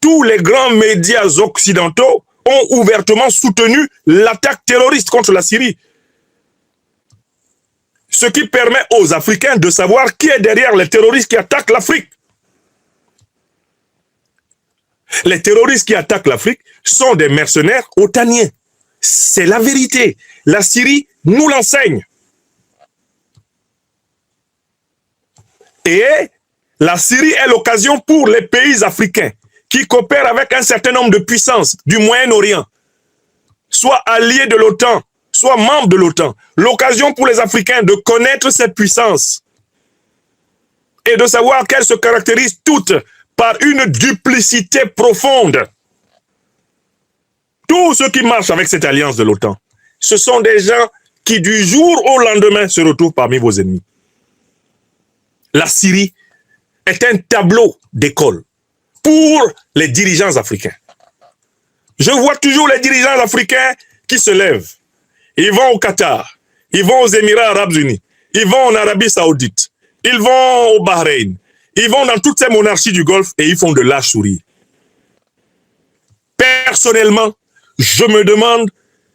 Tous les grands médias occidentaux ont ouvertement soutenu l'attaque terroriste contre la Syrie. Ce qui permet aux Africains de savoir qui est derrière les terroristes qui attaquent l'Afrique. Les terroristes qui attaquent l'Afrique sont des mercenaires otaniens. C'est la vérité. La Syrie nous l'enseigne. Et la Syrie est l'occasion pour les pays africains qui coopèrent avec un certain nombre de puissances du Moyen-Orient, soit alliés de l'OTAN, soit membres de l'OTAN. L'occasion pour les Africains de connaître ces puissances et de savoir qu'elles se caractérisent toutes par une duplicité profonde. Tous ceux qui marchent avec cette alliance de l'OTAN, ce sont des gens qui du jour au lendemain se retrouvent parmi vos ennemis. La Syrie est un tableau d'école pour les dirigeants africains. Je vois toujours les dirigeants africains qui se lèvent. Ils vont au Qatar, ils vont aux Émirats Arabes Unis, ils vont en Arabie Saoudite, ils vont au Bahreïn, ils vont dans toutes ces monarchies du Golfe et ils font de l'âge sourire. Personnellement, je me demande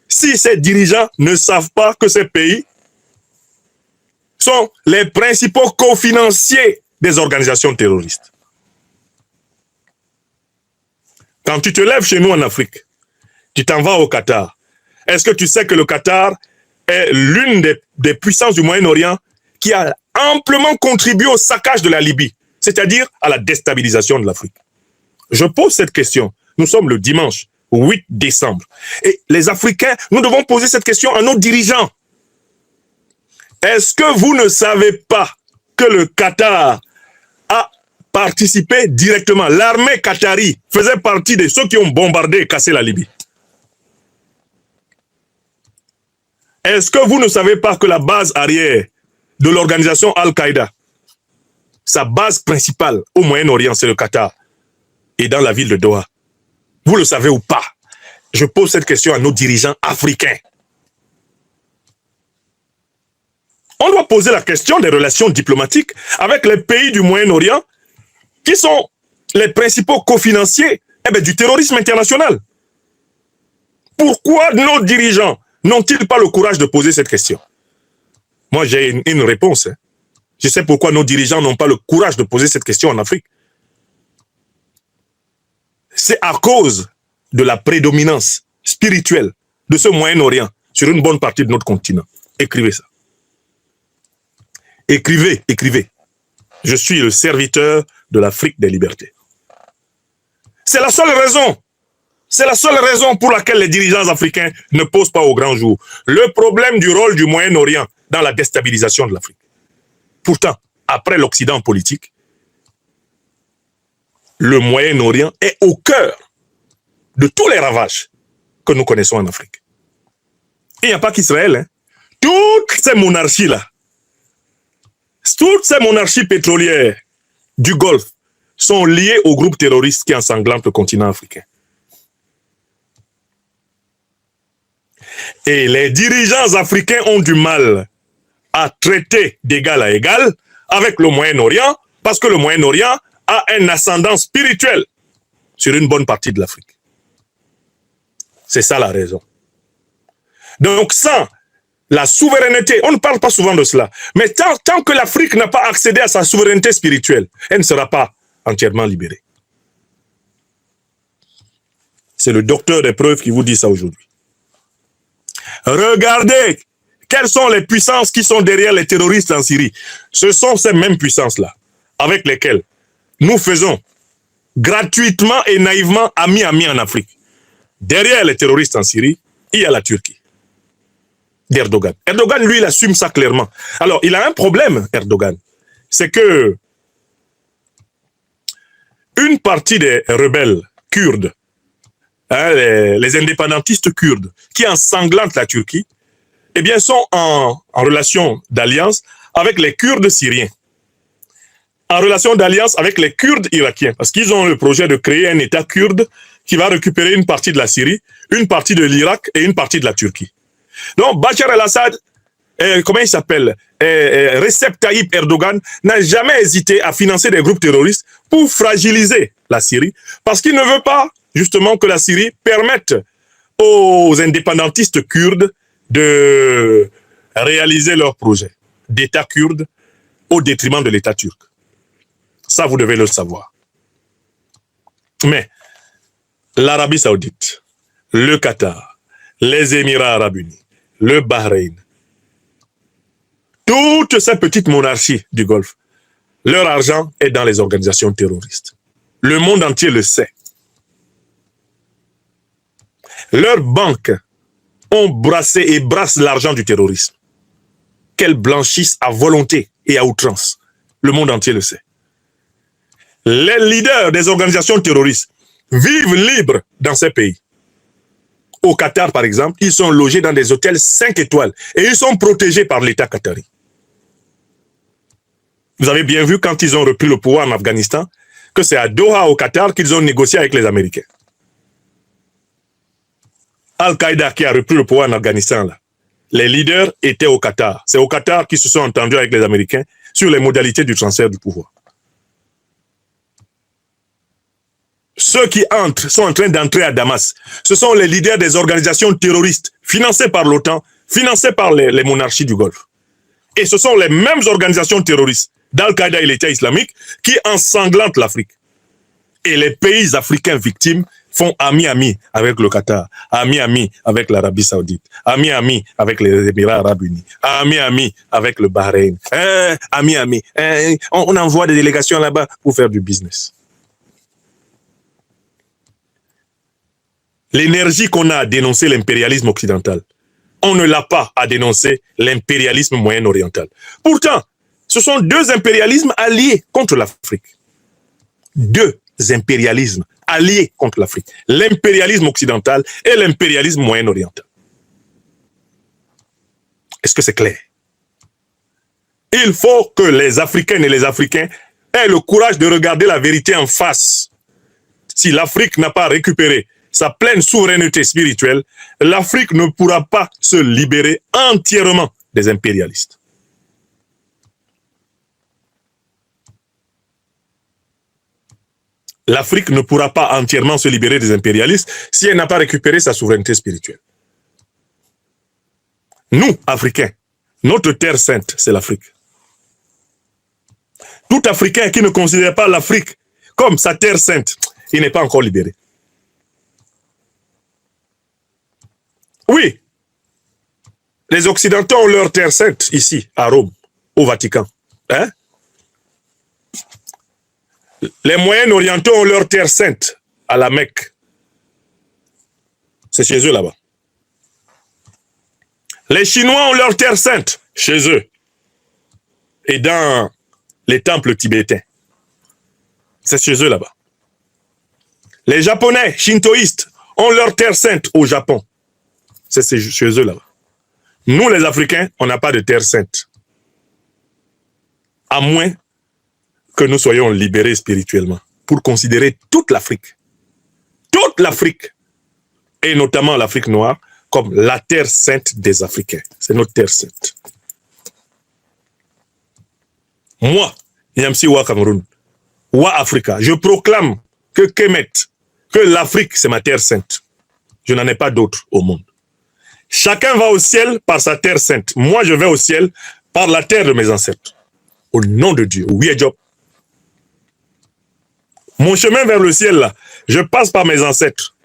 si ces dirigeants ne savent pas que ces pays sont les principaux cofinanciers des organisations terroristes. Quand tu te lèves chez nous en Afrique, tu t'en vas au Qatar. Est-ce que tu sais que le Qatar est l'une des puissances du Moyen-Orient qui a amplement contribué au saccage de la Libye, c'est-à-dire à la déstabilisation de l'Afrique? Je pose cette question. Nous sommes le dimanche 8 décembre. Et les Africains, nous devons poser cette question à nos dirigeants. Est-ce que vous ne savez pas que le Qatar a participé directement. L'armée qatari faisait partie de ceux qui ont bombardé et cassé la Libye. Est-ce que vous ne savez pas que la base arrière de l'organisation Al-Qaïda, sa base principale au Moyen-Orient, c'est le Qatar et dans la ville de Doha? Vous le savez ou pas? Je pose cette question à nos dirigeants africains. On doit poser la question des relations diplomatiques avec les pays du Moyen-Orient qui sont les principaux cofinanciers du terrorisme international. Pourquoi nos dirigeants n'ont-ils pas le courage de poser cette question? Moi, j'ai une réponse. Je sais pourquoi nos dirigeants n'ont pas le courage de poser cette question en Afrique. C'est à cause de la prédominance spirituelle de ce Moyen-Orient sur une bonne partie de notre continent. Écrivez ça. Écrivez, écrivez. Je suis le serviteur de l'Afrique des libertés. C'est la seule raison. C'est la seule raison pour laquelle les dirigeants africains ne posent pas au grand jour le problème du rôle du Moyen-Orient dans la déstabilisation de l'Afrique. Pourtant, après l'Occident politique, le Moyen-Orient est au cœur de tous les ravages que nous connaissons en Afrique. Il n'y a pas qu'Israël. Hein. Toutes ces monarchies-là, toutes ces monarchies pétrolières du Golfe sont liées aux groupes terroristes qui ensanglantent le continent africain. Et les dirigeants africains ont du mal à traiter d'égal à égal avec le Moyen-Orient parce que le Moyen-Orient a un ascendant spirituel sur une bonne partie de l'Afrique. C'est ça la raison. Donc sans la souveraineté, on ne parle pas souvent de cela, mais tant que l'Afrique n'a pas accédé à sa souveraineté spirituelle, elle ne sera pas entièrement libérée. C'est le docteur des preuves qui vous dit ça aujourd'hui. Regardez quelles sont les puissances qui sont derrière les terroristes en Syrie. Ce sont ces mêmes puissances-là avec lesquelles nous faisons gratuitement et naïvement ami en Afrique. Derrière les terroristes en Syrie, il y a la Turquie d'Erdogan. Erdogan, lui, il assume ça clairement. Alors, il a un problème, Erdogan. C'est que une partie des rebelles kurdes, les indépendantistes kurdes, qui ensanglantent la Turquie, eh bien, sont en relation d'alliance avec les Kurdes syriens, en relation d'alliance avec les Kurdes irakiens, parce qu'ils ont le projet de créer un État kurde qui va récupérer une partie de la Syrie, une partie de l'Irak et une partie de la Turquie. Donc, Bachar el-Assad, comment il s'appelle, Recep Tayyip Erdogan, n'a jamais hésité à financer des groupes terroristes pour fragiliser la Syrie, parce qu'il ne veut pas, justement, que la Syrie permette aux indépendantistes kurdes de réaliser leur projet d'État kurde au détriment de l'État turc. Ça, vous devez le savoir. Mais l'Arabie Saoudite, le Qatar, les Émirats Arabes Unis, le Bahreïn, toutes ces petites monarchies du Golfe, leur argent est dans les organisations terroristes. Le monde entier le sait. Leurs banques ont brassé et brassent l'argent du terrorisme, qu'elles blanchissent à volonté et à outrance. Le monde entier le sait. Les leaders des organisations terroristes vivent libres dans ces pays. Au Qatar, par exemple, ils sont logés dans des hôtels 5 étoiles et ils sont protégés par l'État qatari. Vous avez bien vu quand ils ont repris le pouvoir en Afghanistan que c'est à Doha, au Qatar, qu'ils ont négocié avec les Américains. Al-Qaïda qui a repris le pouvoir en Afghanistan, là, les leaders étaient au Qatar. C'est au Qatar qu'ils se sont entendus avec les Américains sur les modalités du transfert du pouvoir. Ceux qui entrent, sont en train d'entrer à Damas. Ce sont les leaders des organisations terroristes financées par l'OTAN, financées par les monarchies du Golfe. Et ce sont les mêmes organisations terroristes d'Al-Qaïda et l'État islamique qui ensanglantent l'Afrique. Et les pays africains victimes font ami avec le Qatar, ami avec l'Arabie Saoudite, ami avec les Émirats Arabes Unis, ami avec le Bahreïn, ami. On envoie des délégations là-bas pour faire du business. L'énergie qu'on a à dénoncer l'impérialisme occidental, on ne l'a pas à dénoncer l'impérialisme moyen-oriental. Pourtant, ce sont deux impérialismes alliés contre l'Afrique. deux impérialismes alliés contre l'Afrique. L'impérialisme occidental et l'impérialisme moyen-oriental. Est-ce que c'est clair? Il faut que les Africaines et les Africains aient le courage de regarder la vérité en face. Si l'Afrique n'a pas récupéré sa pleine souveraineté spirituelle, l'Afrique ne pourra pas se libérer entièrement des impérialistes. L'Afrique ne pourra pas entièrement se libérer des impérialistes si elle n'a pas récupéré sa souveraineté spirituelle. Nous, Africains, notre terre sainte, c'est l'Afrique. Tout Africain qui ne considère pas l'Afrique comme sa terre sainte, il n'est pas encore libéré. Oui, les Occidentaux ont leur terre sainte ici, à Rome, au Vatican. Hein? Les Moyen-Orientaux ont leur terre sainte à la Mecque. C'est chez eux là-bas. Les Chinois ont leur terre sainte chez eux et dans les temples tibétains. C'est chez eux là-bas. Les Japonais shintoïstes ont leur terre sainte au Japon. C'est chez eux là-bas. Nous, les Africains, on n'a pas de terre sainte. À moins que nous soyons libérés spirituellement pour considérer toute l'Afrique, et notamment l'Afrique noire, comme la terre sainte des Africains. C'est notre terre sainte. Moi, Nyamsi Wa Cameroun, Wa Africa, je proclame que Kemet, que l'Afrique, c'est ma terre sainte. Je n'en ai pas d'autre au monde. Chacun va au ciel par sa terre sainte. Moi, je vais au ciel par la terre de mes ancêtres. Au nom de Dieu. Oui, Job. Mon chemin vers le ciel, là, je passe par mes ancêtres.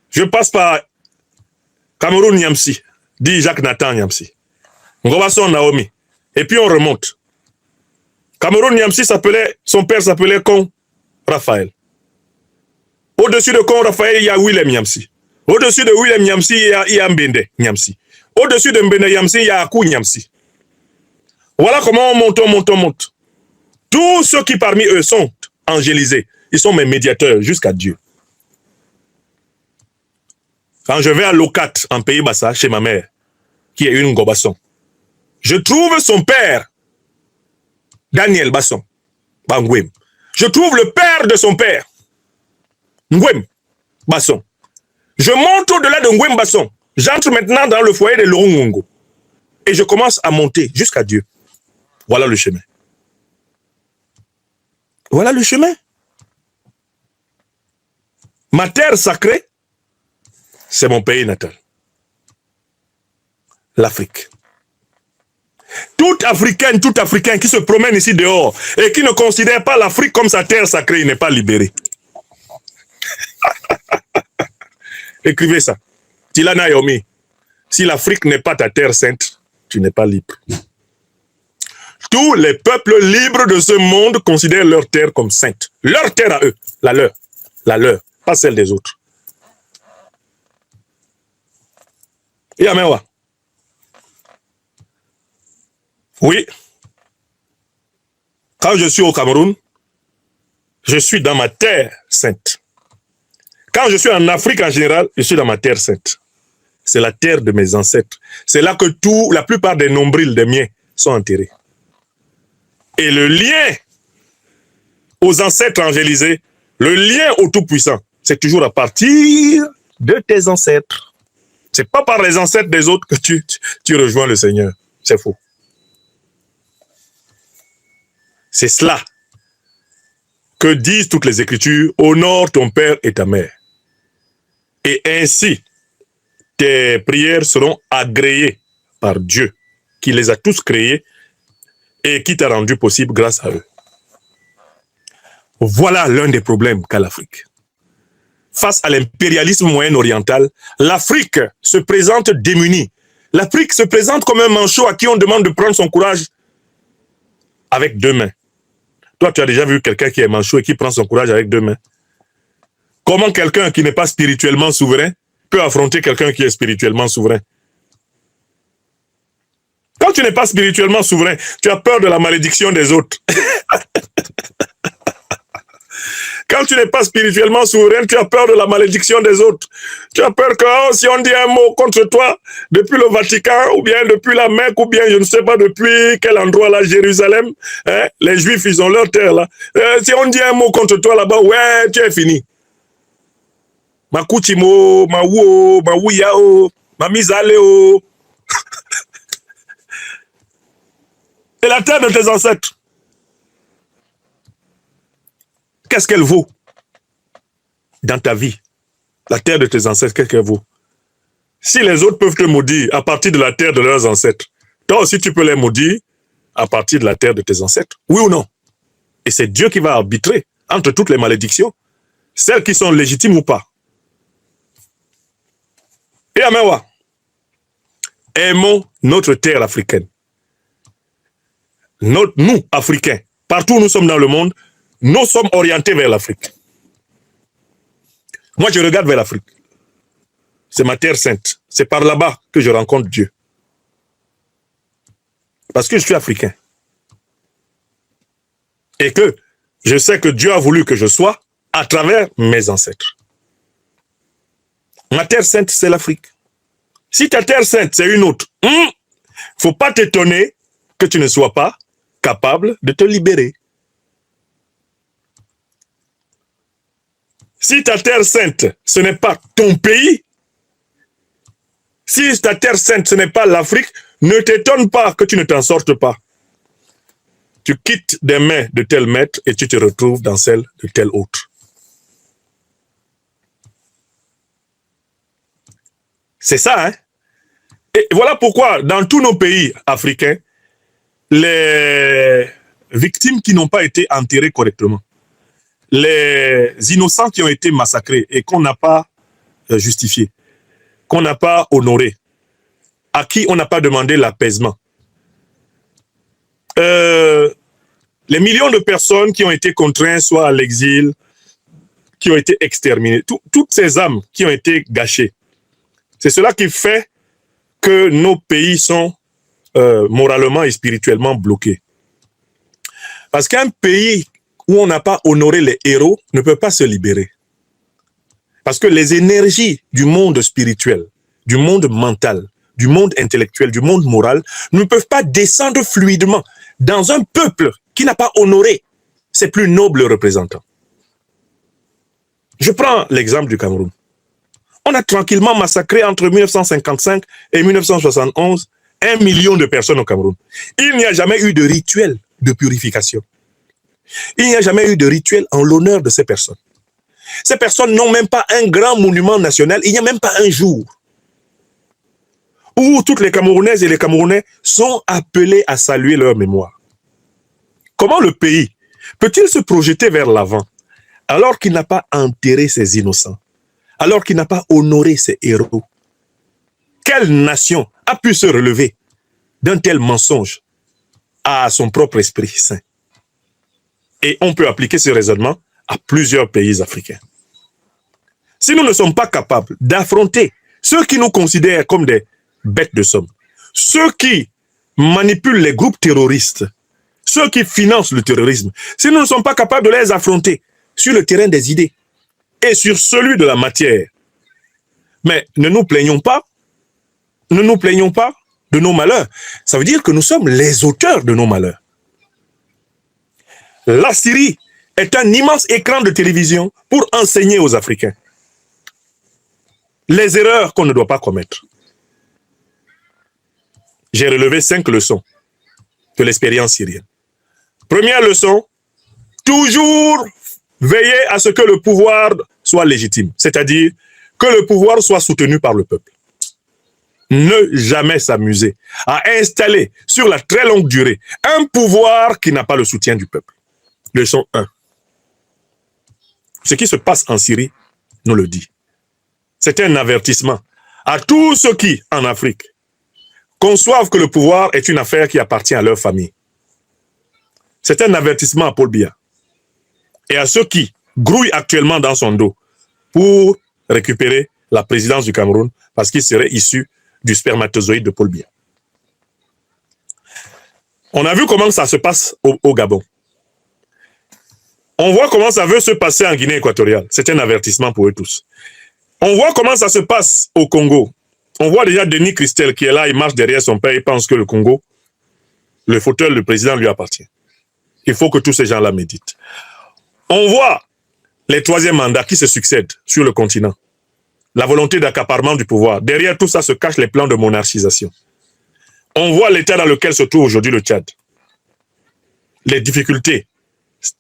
Je passe par Cameroun Nyamsi, dit Jacques Nathan Nyamsi. Ngobason Naomi. Et puis on remonte. Cameroun Nyamsi son père s'appelait Kon Raphaël. Au-dessus de Kon Raphaël, il y a Willem Nyamsi. Au-dessus de Willem Nyamsi, il y a Mbende Nyamsi. Au-dessus de Mbende Nyamsi, il y a Akou Nyamsi. Voilà comment on monte. Tous ceux qui parmi eux sont angélisés, ils sont mes médiateurs jusqu'à Dieu. Quand je vais à Lokat, en Pays Bassa, chez ma mère, qui est une Ngobasson, je trouve son père, Daniel Basson, Bangwem. Je trouve le père de son père, Ngwem Basson. Je monte au-delà de Ngwem Basson. J'entre maintenant dans le foyer de Lorungongo. Et je commence à monter jusqu'à Dieu. Voilà le chemin. Voilà le chemin. Ma terre sacrée, c'est mon pays natal. L'Afrique. Tout Africain qui se promène ici dehors et qui ne considère pas l'Afrique comme sa terre sacrée, il n'est pas libéré. Écrivez ça. Tilana Yomi. Si l'Afrique n'est pas ta terre sainte, tu n'es pas libre. Tous les peuples libres de ce monde considèrent leur terre comme sainte. Leur terre à eux, la leur, pas celle des autres. Yamewa. Oui. Quand je suis au Cameroun, je suis dans ma terre sainte. Quand je suis en Afrique en général, je suis dans ma terre sainte. C'est la terre de mes ancêtres. C'est là que la plupart des nombrils des miens sont enterrés. Et le lien aux ancêtres angélisés, le lien au Tout-Puissant, c'est toujours à partir de tes ancêtres. C'est pas par les ancêtres des autres que tu rejoins le Seigneur. C'est faux. C'est cela que disent toutes les Écritures. Honore ton père et ta mère. Et ainsi, tes prières seront agréées par Dieu, qui les a tous créés et qui t'a rendu possible grâce à eux. Voilà l'un des problèmes qu'a l'Afrique. Face à l'impérialisme moyen-oriental, l'Afrique se présente démunie. L'Afrique se présente comme un manchot à qui on demande de prendre son courage avec deux mains. Toi, tu as déjà vu quelqu'un qui est manchot et qui prend son courage avec deux mains? Comment quelqu'un qui n'est pas spirituellement souverain peut affronter quelqu'un qui est spirituellement souverain? Quand tu n'es pas spirituellement souverain, tu as peur de la malédiction des autres. Quand tu n'es pas spirituellement souverain, tu as peur de la malédiction des autres. Tu as peur que si on dit un mot contre toi, depuis le Vatican, ou bien depuis la Mecque, ou bien je ne sais pas depuis quel endroit là, Jérusalem, hein, les Juifs, ils ont leur terre là. Si on dit un mot contre toi là-bas, ouais, tu es fini. Ma kuchimo, ma wo, ma wuyao, ma misaleo. Et la terre de tes ancêtres, qu'est-ce qu'elle vaut dans ta vie? La terre de tes ancêtres, qu'est-ce qu'elle vaut? Si les autres peuvent te maudire à partir de la terre de leurs ancêtres, toi aussi tu peux les maudire à partir de la terre de tes ancêtres. Oui ou non? Et c'est Dieu qui va arbitrer entre toutes les malédictions, celles qui sont légitimes ou pas. Et Amewa, aimons notre terre africaine. Nous, Africains, partout où nous sommes dans le monde, nous sommes orientés vers l'Afrique. Moi, je regarde vers l'Afrique. C'est ma terre sainte. C'est par là-bas que je rencontre Dieu. Parce que je suis africain. Et que je sais que Dieu a voulu que je sois à travers mes ancêtres. Ma terre sainte, c'est l'Afrique. Si ta terre sainte, c'est une autre, faut pas t'étonner que tu ne sois pas capable de te libérer. Si ta terre sainte, ce n'est pas ton pays, si ta terre sainte, ce n'est pas l'Afrique, ne t'étonne pas que tu ne t'en sortes pas. Tu quittes des mains de tel maître et tu te retrouves dans celles de tel autre. C'est ça, hein? Et voilà pourquoi, dans tous nos pays africains, les victimes qui n'ont pas été enterrées correctement, les innocents qui ont été massacrés et qu'on n'a pas justifié, qu'on n'a pas honoré, à qui on n'a pas demandé l'apaisement. Les millions de personnes qui ont été contraintes soit à l'exil, qui ont été exterminées, toutes ces âmes qui ont été gâchées, c'est cela qui fait que nos pays sont moralement et spirituellement bloqués. Parce qu'un pays où on n'a pas honoré les héros ne peut pas se libérer. Parce que les énergies du monde spirituel, du monde mental, du monde intellectuel, du monde moral, ne peuvent pas descendre fluidement dans un peuple qui n'a pas honoré ses plus nobles représentants. Je prends l'exemple du Cameroun. On a tranquillement massacré entre 1955 et 1971 1 million de personnes au Cameroun. Il n'y a jamais eu de rituel de purification. Il n'y a jamais eu de rituel en l'honneur de ces personnes. Ces personnes n'ont même pas un grand monument national. Il n'y a même pas un jour où toutes les Camerounaises et les Camerounais sont appelés à saluer leur mémoire. Comment le pays peut-il se projeter vers l'avant alors qu'il n'a pas enterré ses innocents, alors qu'il n'a pas honoré ses héros? Quelle nation a pu se relever d'un tel mensonge à son propre esprit saint? Et on peut appliquer ce raisonnement à plusieurs pays africains. Si nous ne sommes pas capables d'affronter ceux qui nous considèrent comme des bêtes de somme, ceux qui manipulent les groupes terroristes, ceux qui financent le terrorisme, si nous ne sommes pas capables de les affronter sur le terrain des idées et sur celui de la matière, mais ne nous plaignons pas de nos malheurs. Ça veut dire que nous sommes les auteurs de nos malheurs. La Syrie est un immense écran de télévision pour enseigner aux Africains les erreurs qu'on ne doit pas commettre. J'ai relevé 5 leçons de l'expérience syrienne. Première leçon, toujours veiller à ce que le pouvoir soit légitime, c'est-à-dire que le pouvoir soit soutenu par le peuple. Ne jamais s'amuser à installer sur la très longue durée un pouvoir qui n'a pas le soutien du peuple. Leçon 1. Ce qui se passe en Syrie nous le dit. C'est un avertissement à tous ceux qui, en Afrique, conçoivent que le pouvoir est une affaire qui appartient à leur famille. C'est un avertissement à Paul Biya et à ceux qui grouillent actuellement dans son dos pour récupérer la présidence du Cameroun parce qu'il serait issu du spermatozoïde de Paul Biya. On a vu comment ça se passe au Gabon. On voit comment ça veut se passer en Guinée équatoriale. C'est un avertissement pour eux tous. On voit comment ça se passe au Congo. On voit déjà Denis Christel qui est là, il marche derrière son père, il pense que le Congo, le fauteuil du président lui appartient. Il faut que tous ces gens-là méditent. On voit les troisièmes mandats qui se succèdent sur le continent. La volonté d'accaparement du pouvoir. Derrière tout ça se cachent les plans de monarchisation. On voit l'état dans lequel se trouve aujourd'hui le Tchad. Les difficultés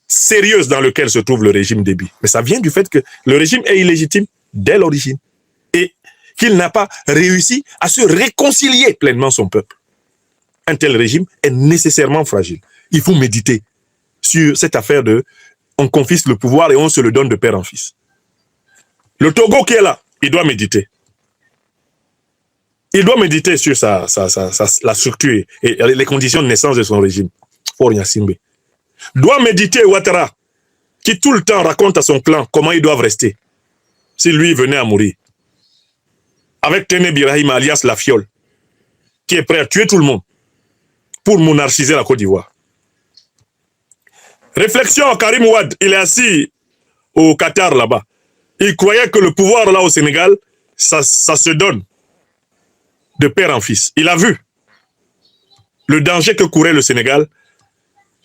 sérieuses dans lesquelles se trouve le régime Déby. Mais ça vient du fait que le régime est illégitime dès l'origine et qu'il n'a pas réussi à se réconcilier pleinement son peuple. Un tel régime est nécessairement fragile. Il faut méditer sur cette affaire de on confisque le pouvoir et on se le donne de père en fils. Le Togo qui est là, il doit méditer. Il doit méditer sur la structure et les conditions de naissance de son régime. Faure Gnassingbé. Doit méditer Ouattara, qui tout le temps raconte à son clan comment ils doivent rester si lui venait à mourir. Avec Téné Birahim alias La Fiole, qui est prêt à tuer tout le monde pour monarchiser la Côte d'Ivoire. Réflexion à Karim Wade, il est assis au Qatar là-bas. Il croyait que le pouvoir là au Sénégal, ça se donne de père en fils. Il a vu le danger que courait le Sénégal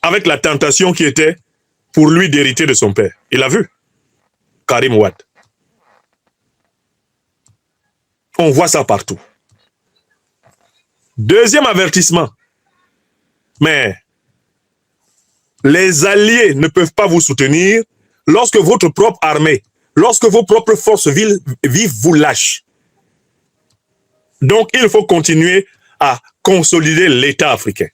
avec la tentation qui était pour lui d'hériter de son père. Il a vu Karim Wade. On voit ça partout. Deuxième avertissement. Mais les alliés ne peuvent pas vous soutenir lorsque votre propre armée, lorsque vos propres forces vives vous lâchent. Donc, il faut continuer à consolider l'État africain.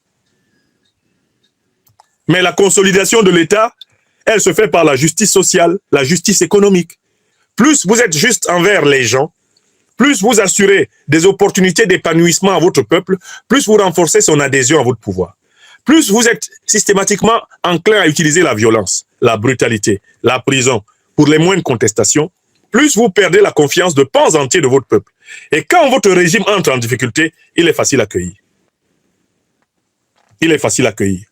Mais la consolidation de l'État, elle se fait par la justice sociale, la justice économique. Plus vous êtes juste envers les gens, plus vous assurez des opportunités d'épanouissement à votre peuple, plus vous renforcez son adhésion à votre pouvoir. Plus vous êtes systématiquement enclin à utiliser la violence, la brutalité, la prison pour les moindres contestations, plus vous perdez la confiance de pans entiers de votre peuple. Et quand votre régime entre en difficulté, il est facile à accueillir. Il est facile à accueillir.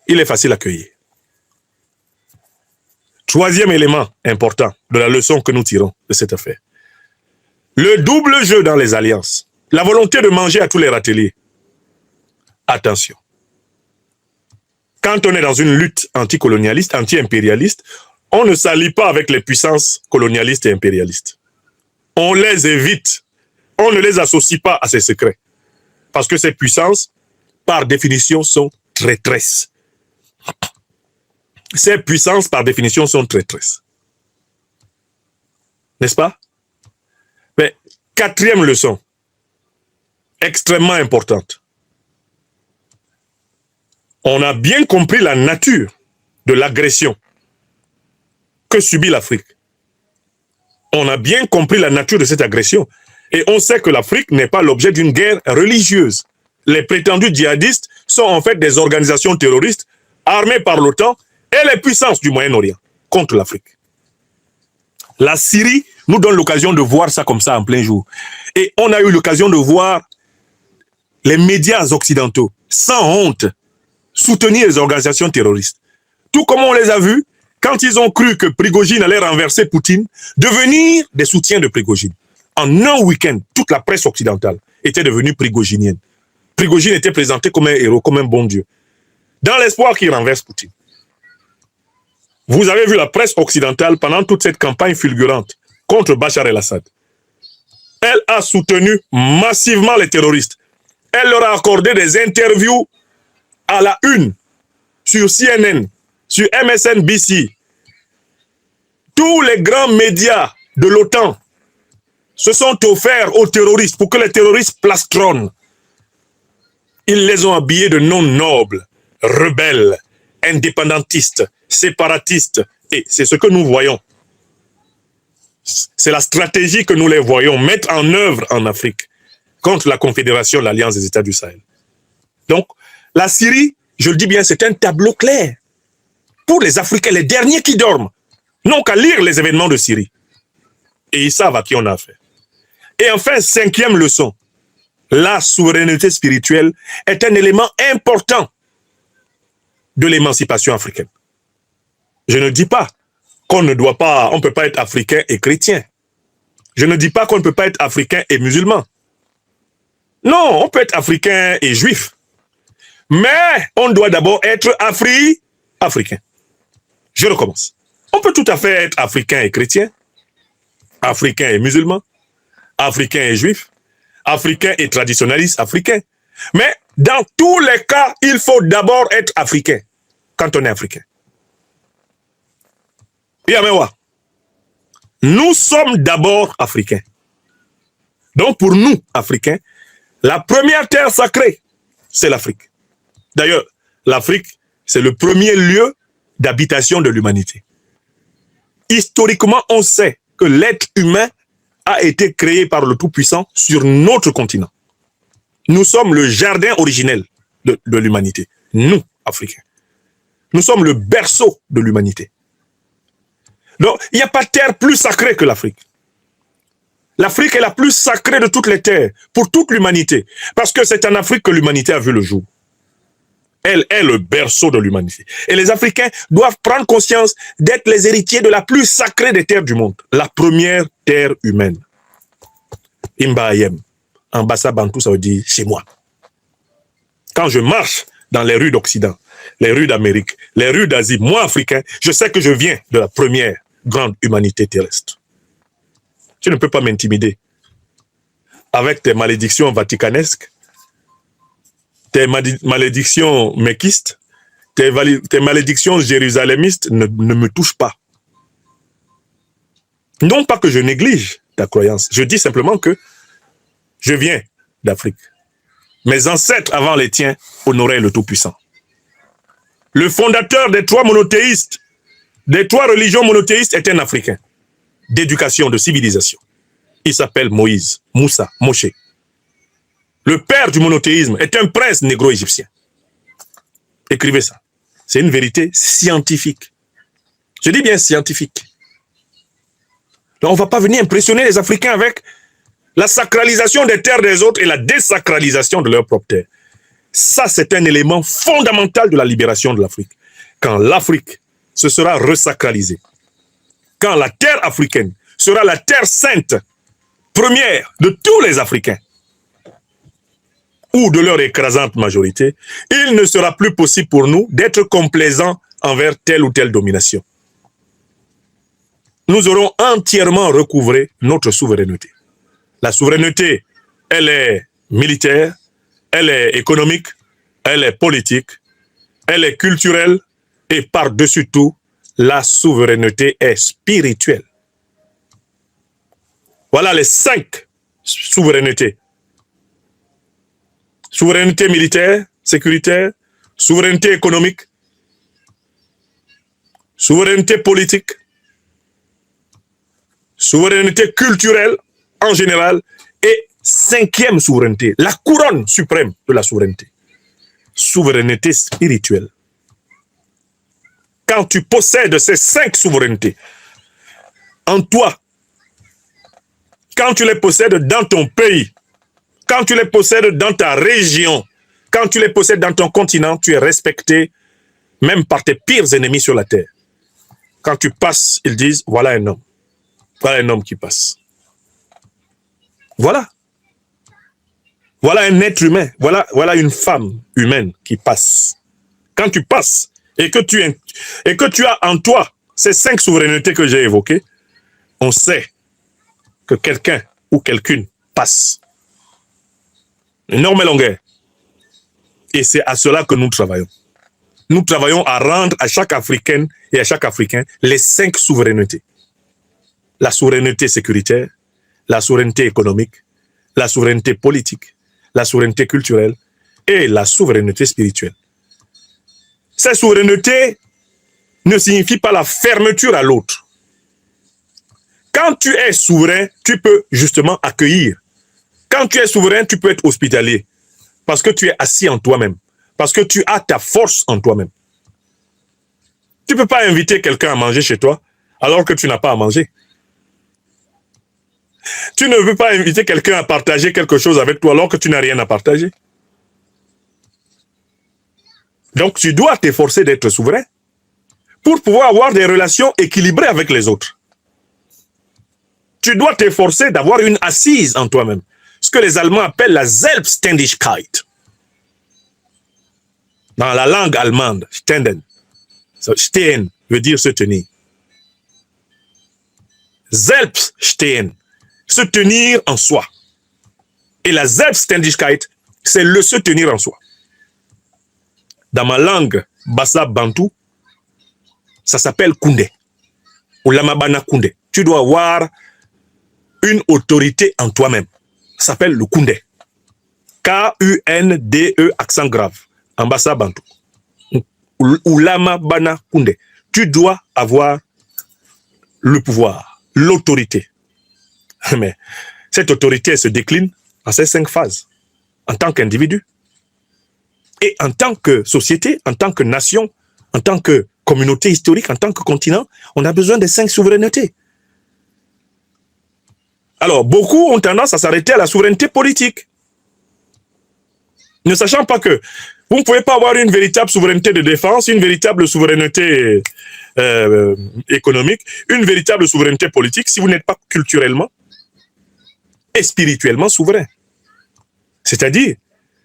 Il est facile à accueillir. Troisième élément important de la leçon que nous tirons de cette affaire. Le double jeu dans les alliances. La volonté de manger à tous les râteliers. Attention. Quand on est dans une lutte anticolonialiste, anti-impérialiste, on ne s'allie pas avec les puissances colonialistes et impérialistes. On les évite. On ne les associe pas à ces secrets. Parce que ces puissances, par définition, sont traîtresses. Ces puissances, par définition, sont traîtresses. N'est-ce pas? Mais quatrième leçon, extrêmement importante. On a bien compris la nature de l'agression que subit l'Afrique. On a bien compris la nature de cette agression. Et on sait que l'Afrique n'est pas l'objet d'une guerre religieuse. Les prétendus djihadistes sont en fait des organisations terroristes armées par l'OTAN et les puissances du Moyen-Orient contre l'Afrique. La Syrie nous donne l'occasion de voir ça comme ça en plein jour. Et on a eu l'occasion de voir les médias occidentaux, sans honte, soutenir les organisations terroristes. Tout comme on les a vus quand ils ont cru que Prigojine allait renverser Poutine, devenir des soutiens de Prigojine. En un week-end, toute la presse occidentale était devenue prigoginienne. Prigojine était présenté comme un héros, comme un bon Dieu, dans l'espoir qu'il renverse Poutine. Vous avez vu la presse occidentale pendant toute cette campagne fulgurante contre Bachar el-Assad. Elle a soutenu massivement les terroristes. Elle leur a accordé des interviews à la une, sur CNN, sur MSNBC. Tous les grands médias de l'OTAN se sont offerts aux terroristes pour que les terroristes plastronnent. Ils les ont habillés de noms nobles, rebelles, indépendantistes, séparatistes. Et c'est ce que nous voyons. C'est la stratégie que nous les voyons mettre en œuvre en Afrique contre la Confédération de l'Alliance des États du Sahel. Donc, la Syrie, je le dis bien, c'est un tableau clair. Pour les Africains, les derniers qui dorment, n'ont qu'à lire les événements de Syrie. Et ils savent à qui on a affaire. Et enfin, cinquième leçon. la souveraineté spirituelle est un élément important de l'émancipation africaine. Je ne dis pas qu'on ne doit pas, on ne peut pas être africain et chrétien. Je ne dis pas qu'on ne peut pas être africain et musulman. Non, on peut être africain et juif. Mais on doit d'abord être africain. Je recommence. On peut tout à fait être africain et chrétien, africain et musulman, africain et juif, africain et traditionnaliste africain. Mais dans tous les cas, il faut d'abord être africain quand on est africain. Yamewa, nous sommes d'abord africains. Donc pour nous, Africains, la première terre sacrée, c'est l'Afrique. D'ailleurs, l'Afrique, c'est le premier lieu d'habitation de l'humanité. Historiquement, on sait que l'être humain a été créé par le Tout-Puissant sur notre continent. Nous sommes le jardin originel de l'humanité. Nous, Africains. Nous sommes le berceau de l'humanité. Donc, il n'y a pas de terre plus sacrée que l'Afrique. L'Afrique est la plus sacrée de toutes les terres, pour toute l'humanité. Parce que c'est en Afrique que l'humanité a vu le jour. Elle est le berceau de l'humanité. Et les Africains doivent prendre conscience d'être les héritiers de la plus sacrée des terres du monde. La première terre humaine. Imbaayem. En Bassa Bantou, ça veut dire chez moi. Quand je marche dans les rues d'Occident, les rues d'Amérique, les rues d'Asie, moi, Africain, je sais que je viens de la première grande humanité terrestre. Tu ne peux pas m'intimider avec tes malédictions vaticanesques, tes malédictions méquistes, tes malédictions jérusalémistes ne me touchent pas. Non pas que je néglige ta croyance, je dis simplement que je viens d'Afrique. Mes ancêtres avant les tiens honoraient le Tout-Puissant. Le fondateur des trois monothéistes, des trois religions monothéistes est un Africain d'éducation, de civilisation. Il s'appelle Moïse, Moussa, Moshe. Le père du monothéisme est un prince négro-égyptien. Écrivez ça. C'est une vérité scientifique. Je dis bien scientifique. Donc on ne va pas venir impressionner les Africains avec la sacralisation des terres des autres et la désacralisation de leur propre terre. Ça, c'est un élément fondamental de la libération de l'Afrique. Quand l'Afrique se sera resacralisée, quand la terre africaine sera la terre sainte, première de tous les Africains, ou de leur écrasante majorité, il ne sera plus possible pour nous d'être complaisants envers telle ou telle domination. Nous aurons entièrement recouvré notre souveraineté. La souveraineté, elle est militaire, elle est économique, elle est politique, elle est culturelle et par-dessus tout, la souveraineté est spirituelle. Voilà les 5 souverainetés. Souveraineté militaire, sécuritaire, souveraineté économique, souveraineté politique, souveraineté culturelle en général et 5e souveraineté, la couronne suprême de la souveraineté, souveraineté spirituelle. Quand tu possèdes ces 5 souverainetés en toi, quand tu les possèdes dans ton pays, quand tu les possèdes dans ta région, quand tu les possèdes dans ton continent, tu es respecté même par tes pires ennemis sur la terre. Quand tu passes, ils disent, voilà un homme. Voilà un homme qui passe. Voilà. Voilà un être humain. Voilà une femme humaine qui passe. Quand tu passes et que tu as en toi ces 5 souverainetés que j'ai évoquées, on sait que quelqu'un ou quelqu'une passe. Énorme longueur. Et c'est à cela que nous travaillons. Nous travaillons à rendre à chaque Africaine et à chaque Africain les 5 souverainetés. La souveraineté sécuritaire, la souveraineté économique, la souveraineté politique, la souveraineté culturelle et la souveraineté spirituelle. Ces souverainetés ne signifient pas la fermeture à l'autre. Quand tu es souverain, tu peux justement accueillir. Quand tu es souverain, tu peux être hospitalier. Parce que tu es assis en toi-même. Parce que tu as ta force en toi-même. Tu ne peux pas inviter quelqu'un à manger chez toi alors que tu n'as pas à manger. Tu ne veux pas inviter quelqu'un à partager quelque chose avec toi alors que tu n'as rien à partager. Donc tu dois t'efforcer d'être souverain pour pouvoir avoir des relations équilibrées avec les autres. Tu dois t'efforcer d'avoir une assise en toi-même. Ce que les Allemands appellent la Selbstständigkeit. Dans la langue allemande, stehen veut dire se tenir. Selbststehen, se tenir en soi. Et la Selbstständigkeit, c'est le se tenir en soi. Dans ma langue Bassa Bantou, ça s'appelle Koundé. Ou Lamabana Koundé. Tu dois avoir une autorité en toi-même. Ça s'appelle le Koundé. K-U-N-D-E, accent grave. En Bassa Bantou. Ou Lamabana Koundé. Tu dois avoir le pouvoir, l'autorité. Mais cette autorité se décline en ces 5 phases. En tant qu'individu. Et en tant que société, en tant que nation, en tant que communauté historique, en tant que continent, on a besoin des 5 souverainetés. Alors, beaucoup ont tendance à s'arrêter à la souveraineté politique. Ne sachant pas que vous ne pouvez pas avoir une véritable souveraineté de défense, une véritable souveraineté économique, une véritable souveraineté politique si vous n'êtes pas culturellement et spirituellement souverain. C'est-à-dire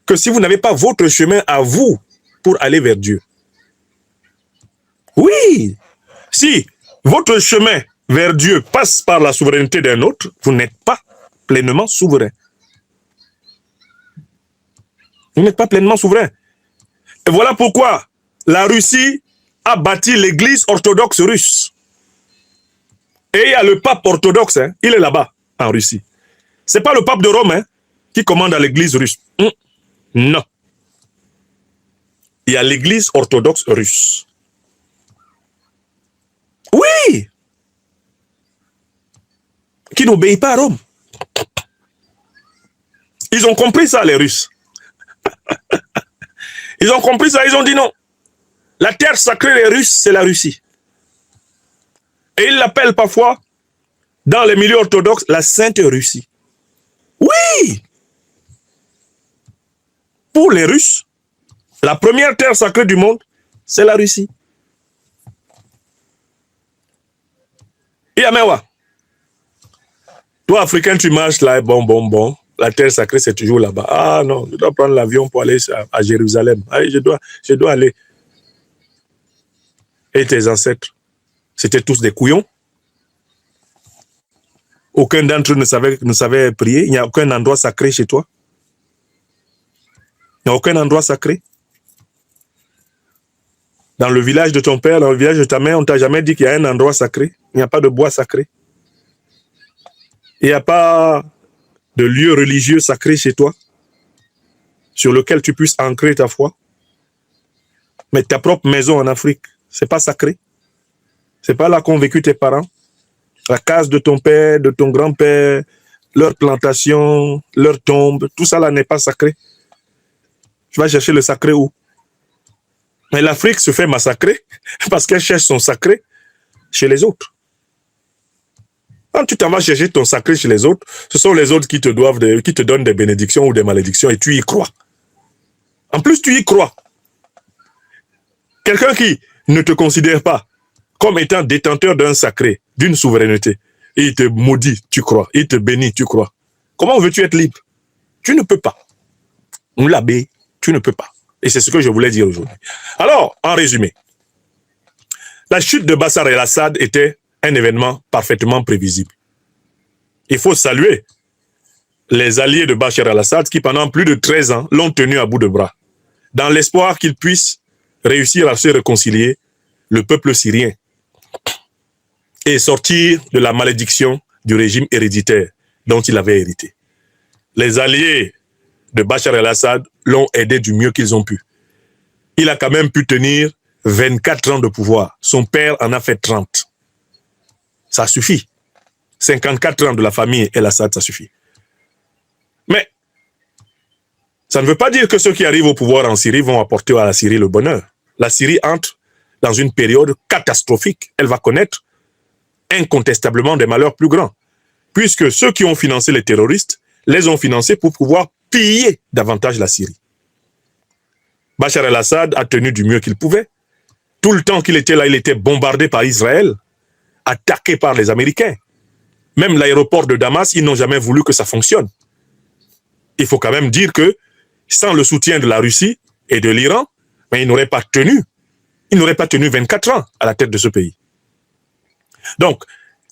que si vous n'avez pas votre chemin à vous pour aller vers Dieu. Oui, si votre chemin vers Dieu passe par la souveraineté d'un autre, vous n'êtes pas pleinement souverain. Vous n'êtes pas pleinement souverain. Et voilà pourquoi la Russie a bâti l'église orthodoxe russe. Et il y a le pape orthodoxe, hein, il est là-bas, en Russie. Ce n'est pas le pape de Rome qui commande à l'église russe. Non. Il y a l'église orthodoxe russe. Oui. Qui n'obéit pas à Rome. Ils ont compris ça, les Russes. Ils ont compris ça, ils ont dit non. La terre sacrée des Russes, c'est la Russie. Et ils l'appellent parfois, dans les milieux orthodoxes, la Sainte Russie. Oui. Pour les Russes, la première terre sacrée du monde, c'est la Russie. Yamewa. Toi, Africain, tu marches là, bon. La terre sacrée, c'est toujours là-bas. Ah non, je dois prendre l'avion pour aller à Jérusalem. Allez, je dois aller. Et tes ancêtres, c'était tous des couillons. Aucun d'entre eux ne savait prier. Il n'y a aucun endroit sacré chez toi. Il n'y a aucun endroit sacré. Dans le village de ton père, dans le village de ta mère, on ne t'a jamais dit qu'il y a un endroit sacré. Il n'y a pas de bois sacré. Il n'y a pas de lieu religieux sacré chez toi sur lequel tu puisses ancrer ta foi. Mais ta propre maison en Afrique, c'est pas sacré. C'est pas là qu'ont vécu tes parents. La case de ton père, de ton grand-père, leur plantation, leur tombe, tout ça là n'est pas sacré. Tu vas chercher le sacré où? Mais l'Afrique se fait massacrer parce qu'elle cherche son sacré chez les autres. Quand tu t'en vas chercher ton sacré chez les autres, ce sont les autres qui te donnent des bénédictions ou des malédictions et tu y crois. En plus, tu y crois. Quelqu'un qui ne te considère pas comme étant détenteur d'un sacré, d'une souveraineté, et il te maudit, tu crois. Il te bénit, tu crois. Comment veux-tu être libre? Tu ne peux pas. L'abbé, tu ne peux pas. Et c'est ce que je voulais dire aujourd'hui. Alors, en résumé, la chute de Bachar el-Assad était un événement parfaitement prévisible. Il faut saluer les alliés de Bachar el-Assad qui, pendant plus de 13 ans, l'ont tenu à bout de bras, dans l'espoir qu'ils puissent réussir à se réconcilier, le peuple syrien, et sortir de la malédiction du régime héréditaire dont il avait hérité. Les alliés de Bachar el-Assad l'ont aidé du mieux qu'ils ont pu. Il a quand même pu tenir 24 ans de pouvoir. Son père en a fait 30. Ça suffit. 54 ans de la famille el-Assad, ça suffit. Mais ça ne veut pas dire que ceux qui arrivent au pouvoir en Syrie vont apporter à la Syrie le bonheur. La Syrie entre dans une période catastrophique. Elle va connaître incontestablement des malheurs plus grands. puisque ceux qui ont financé les terroristes les ont financés pour pouvoir piller davantage la Syrie. Bachar el-Assad a tenu du mieux qu'il pouvait. Tout le temps qu'il était là, il était bombardé par Israël, attaqué par les Américains. Même l'aéroport de Damas, ils n'ont jamais voulu que ça fonctionne. Il faut quand même dire que sans le soutien de la Russie et de l'Iran, mais il n'aurait pas tenu. Il n'aurait pas tenu 24 ans à la tête de ce pays. Donc,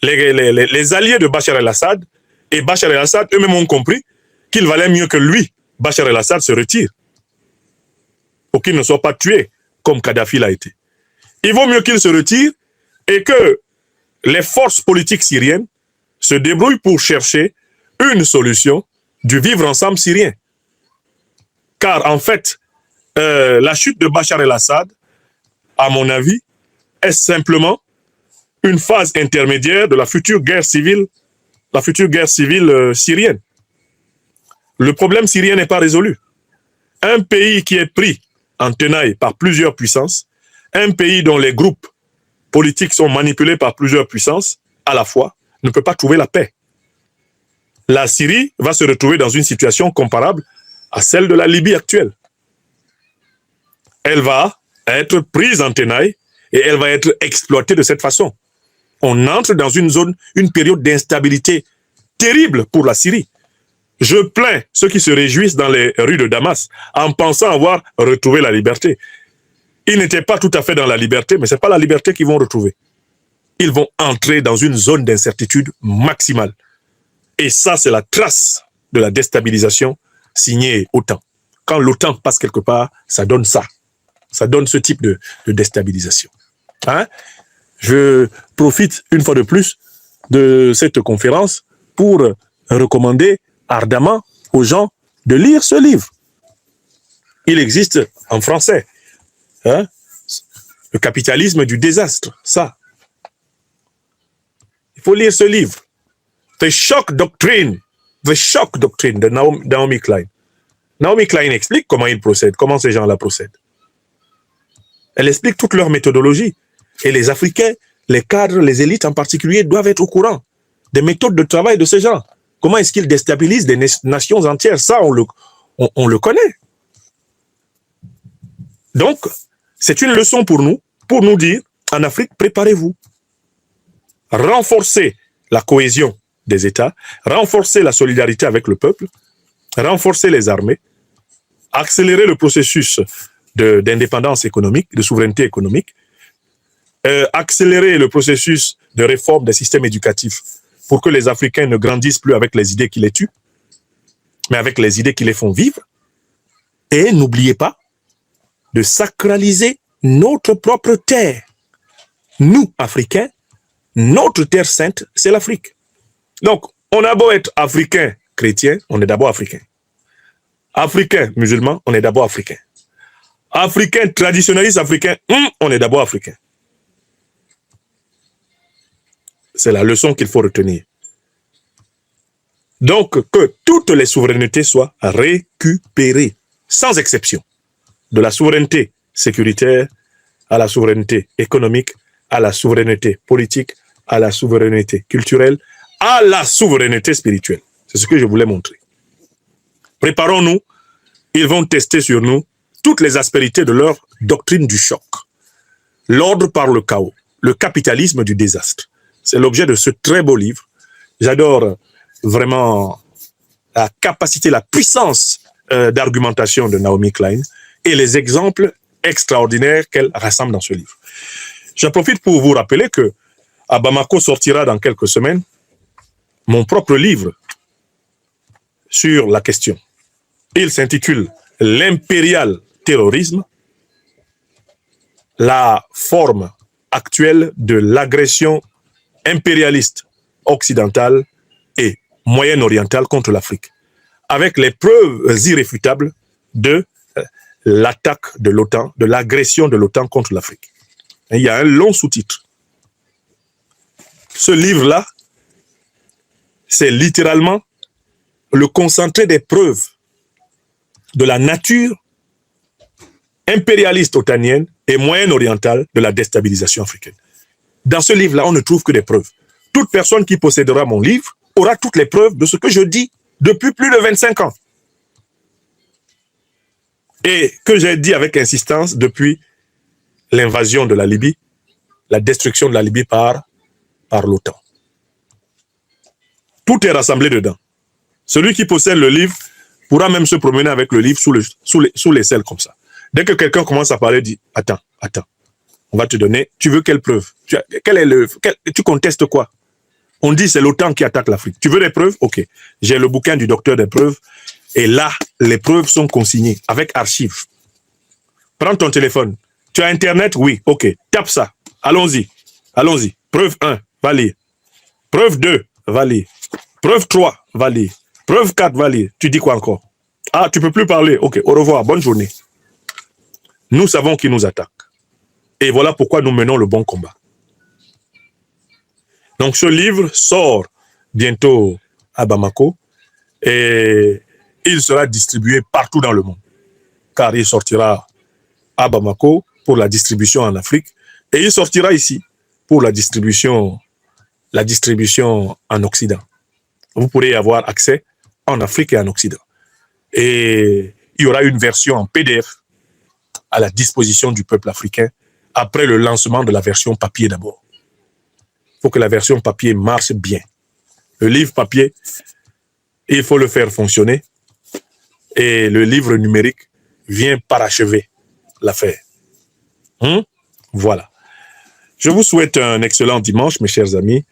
les alliés de Bachar el-Assad et Bachar el-Assad eux-mêmes ont compris qu'il valait mieux que lui, Bachar el-Assad, se retire pour qu'il ne soit pas tué comme Kadhafi l'a été. Il vaut mieux qu'il se retire et que les forces politiques syriennes se débrouillent pour chercher une solution du vivre ensemble syrien. Car en fait, la chute de Bachar el-Assad, à mon avis, est simplement une phase intermédiaire de la future guerre civile syrienne. Le problème syrien n'est pas résolu. Un pays qui est pris en tenaille par plusieurs puissances, un pays dont les groupes politiques sont manipulés par plusieurs puissances à la fois, ne peut pas trouver la paix. La Syrie va se retrouver dans une situation comparable à celle de la Libye actuelle. Elle va être prise en tenaille et elle va être exploitée de cette façon. On entre dans une période d'instabilité terrible pour la Syrie. Je plains ceux qui se réjouissent dans les rues de Damas en pensant avoir retrouvé la liberté. Ils n'étaient pas tout à fait dans la liberté, mais ce n'est pas la liberté qu'ils vont retrouver. Ils vont entrer dans une zone d'incertitude maximale. Et ça, c'est la trace de la déstabilisation signée OTAN. Quand l'OTAN passe quelque part, ça donne ça. Ça donne ce type de déstabilisation. Hein? Je profite une fois de plus de cette conférence pour recommander ardemment aux gens de lire ce livre. Il existe en français. Hein? Le capitalisme du désastre, ça. Il faut lire ce livre. The Shock Doctrine de Naomi Klein. Naomi Klein explique comment ils procèdent, comment ces gens-là procèdent. Elle explique toute leur méthodologie. Et les Africains, les cadres, les élites en particulier, doivent être au courant des méthodes de travail de ces gens. Comment est-ce qu'ils déstabilisent des nations entières? Ça, on le connaît. Donc, c'est une leçon pour nous dire, en Afrique, préparez-vous. Renforcez la cohésion des États, renforcez la solidarité avec le peuple, renforcez les armées, accélérez le processus d'indépendance économique, de souveraineté économique, accélérez le processus de réforme des systèmes éducatifs pour que les Africains ne grandissent plus avec les idées qui les tuent, mais avec les idées qui les font vivre. Et n'oubliez pas de sacraliser notre propre terre. Nous, Africains, notre terre sainte, c'est l'Afrique. Donc, on a beau être Africain chrétien, on est d'abord Africain. Africain musulman, on est d'abord Africain. Africain traditionnaliste africain, on est d'abord Africain. C'est la leçon qu'il faut retenir. Donc, que toutes les souverainetés soient récupérées, sans exception. De la souveraineté sécuritaire à la souveraineté économique, à la souveraineté politique, à la souveraineté culturelle, à la souveraineté spirituelle. C'est ce que je voulais montrer. Préparons-nous, ils vont tester sur nous toutes les aspérités de leur doctrine du choc. L'ordre par le chaos, le capitalisme du désastre. C'est l'objet de ce très beau livre. J'adore vraiment la capacité, la puissance d'argumentation de Naomi Klein et les exemples extraordinaires qu'elle rassemble dans ce livre. J'en profite pour vous rappeler que à Bamako sortira dans quelques semaines mon propre livre sur la question. Il s'intitule « L'impérial terrorisme, la forme actuelle de l'agression impérialiste occidentale et moyen-orientale contre l'Afrique, avec les preuves irréfutables de l'attaque de l'OTAN, de l'agression de l'OTAN contre l'Afrique. Il y a un long sous-titre. Ce livre-là, c'est littéralement le concentré des preuves de la nature impérialiste otanienne et moyen-orientale de la déstabilisation africaine. Dans ce livre-là, on ne trouve que des preuves. Toute personne qui possédera mon livre aura toutes les preuves de ce que je dis depuis plus de 25 ans. Et que j'ai dit avec insistance depuis l'invasion de la Libye, la destruction de la Libye par l'OTAN. Tout est rassemblé dedans. Celui qui possède le livre pourra même se promener avec le livre sous les selles comme ça. Dès que quelqu'un commence à parler, dit « Attends, on va te donner, tu veux quelle preuve? Tu contestes quoi? On dit c'est l'OTAN qui attaque l'Afrique. Tu veux des preuves? Ok. J'ai le bouquin du docteur des preuves. Et là, les preuves sont consignées avec archives. Prends ton téléphone. Tu as Internet? Oui. Ok. Tape ça. Allons-y. Allons-y. Preuve 1, va lire. Preuve 2, va lire. Preuve 3, va lire. Preuve 4, va lire. Tu dis quoi encore? Ah, tu peux plus parler. Ok. Au revoir. Bonne journée. Nous savons qui nous attaque. Et voilà pourquoi nous menons le bon combat. Donc ce livre sort bientôt à Bamako et il sera distribué partout dans le monde. Car il sortira à Bamako pour la distribution en Afrique et il sortira ici pour la distribution en Occident. Vous pourrez y avoir accès en Afrique et en Occident. Et il y aura une version en PDF à la disposition du peuple africain après le lancement de la version papier d'abord. Il faut que la version papier marche bien. Le livre papier, il faut le faire fonctionner et le livre numérique vient parachever l'affaire. Voilà. Je vous souhaite un excellent dimanche, mes chers amis.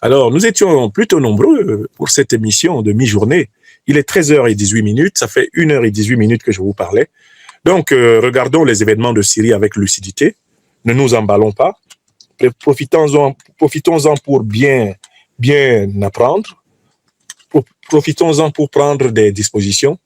Alors, nous étions plutôt nombreux pour cette émission de mi-journée. Il est 13h18, ça fait 1h18 que je vous parlais. Donc, regardons les événements de Syrie avec lucidité. Ne nous emballons pas. Profitons-en pour bien apprendre. Profitons-en pour prendre des dispositions.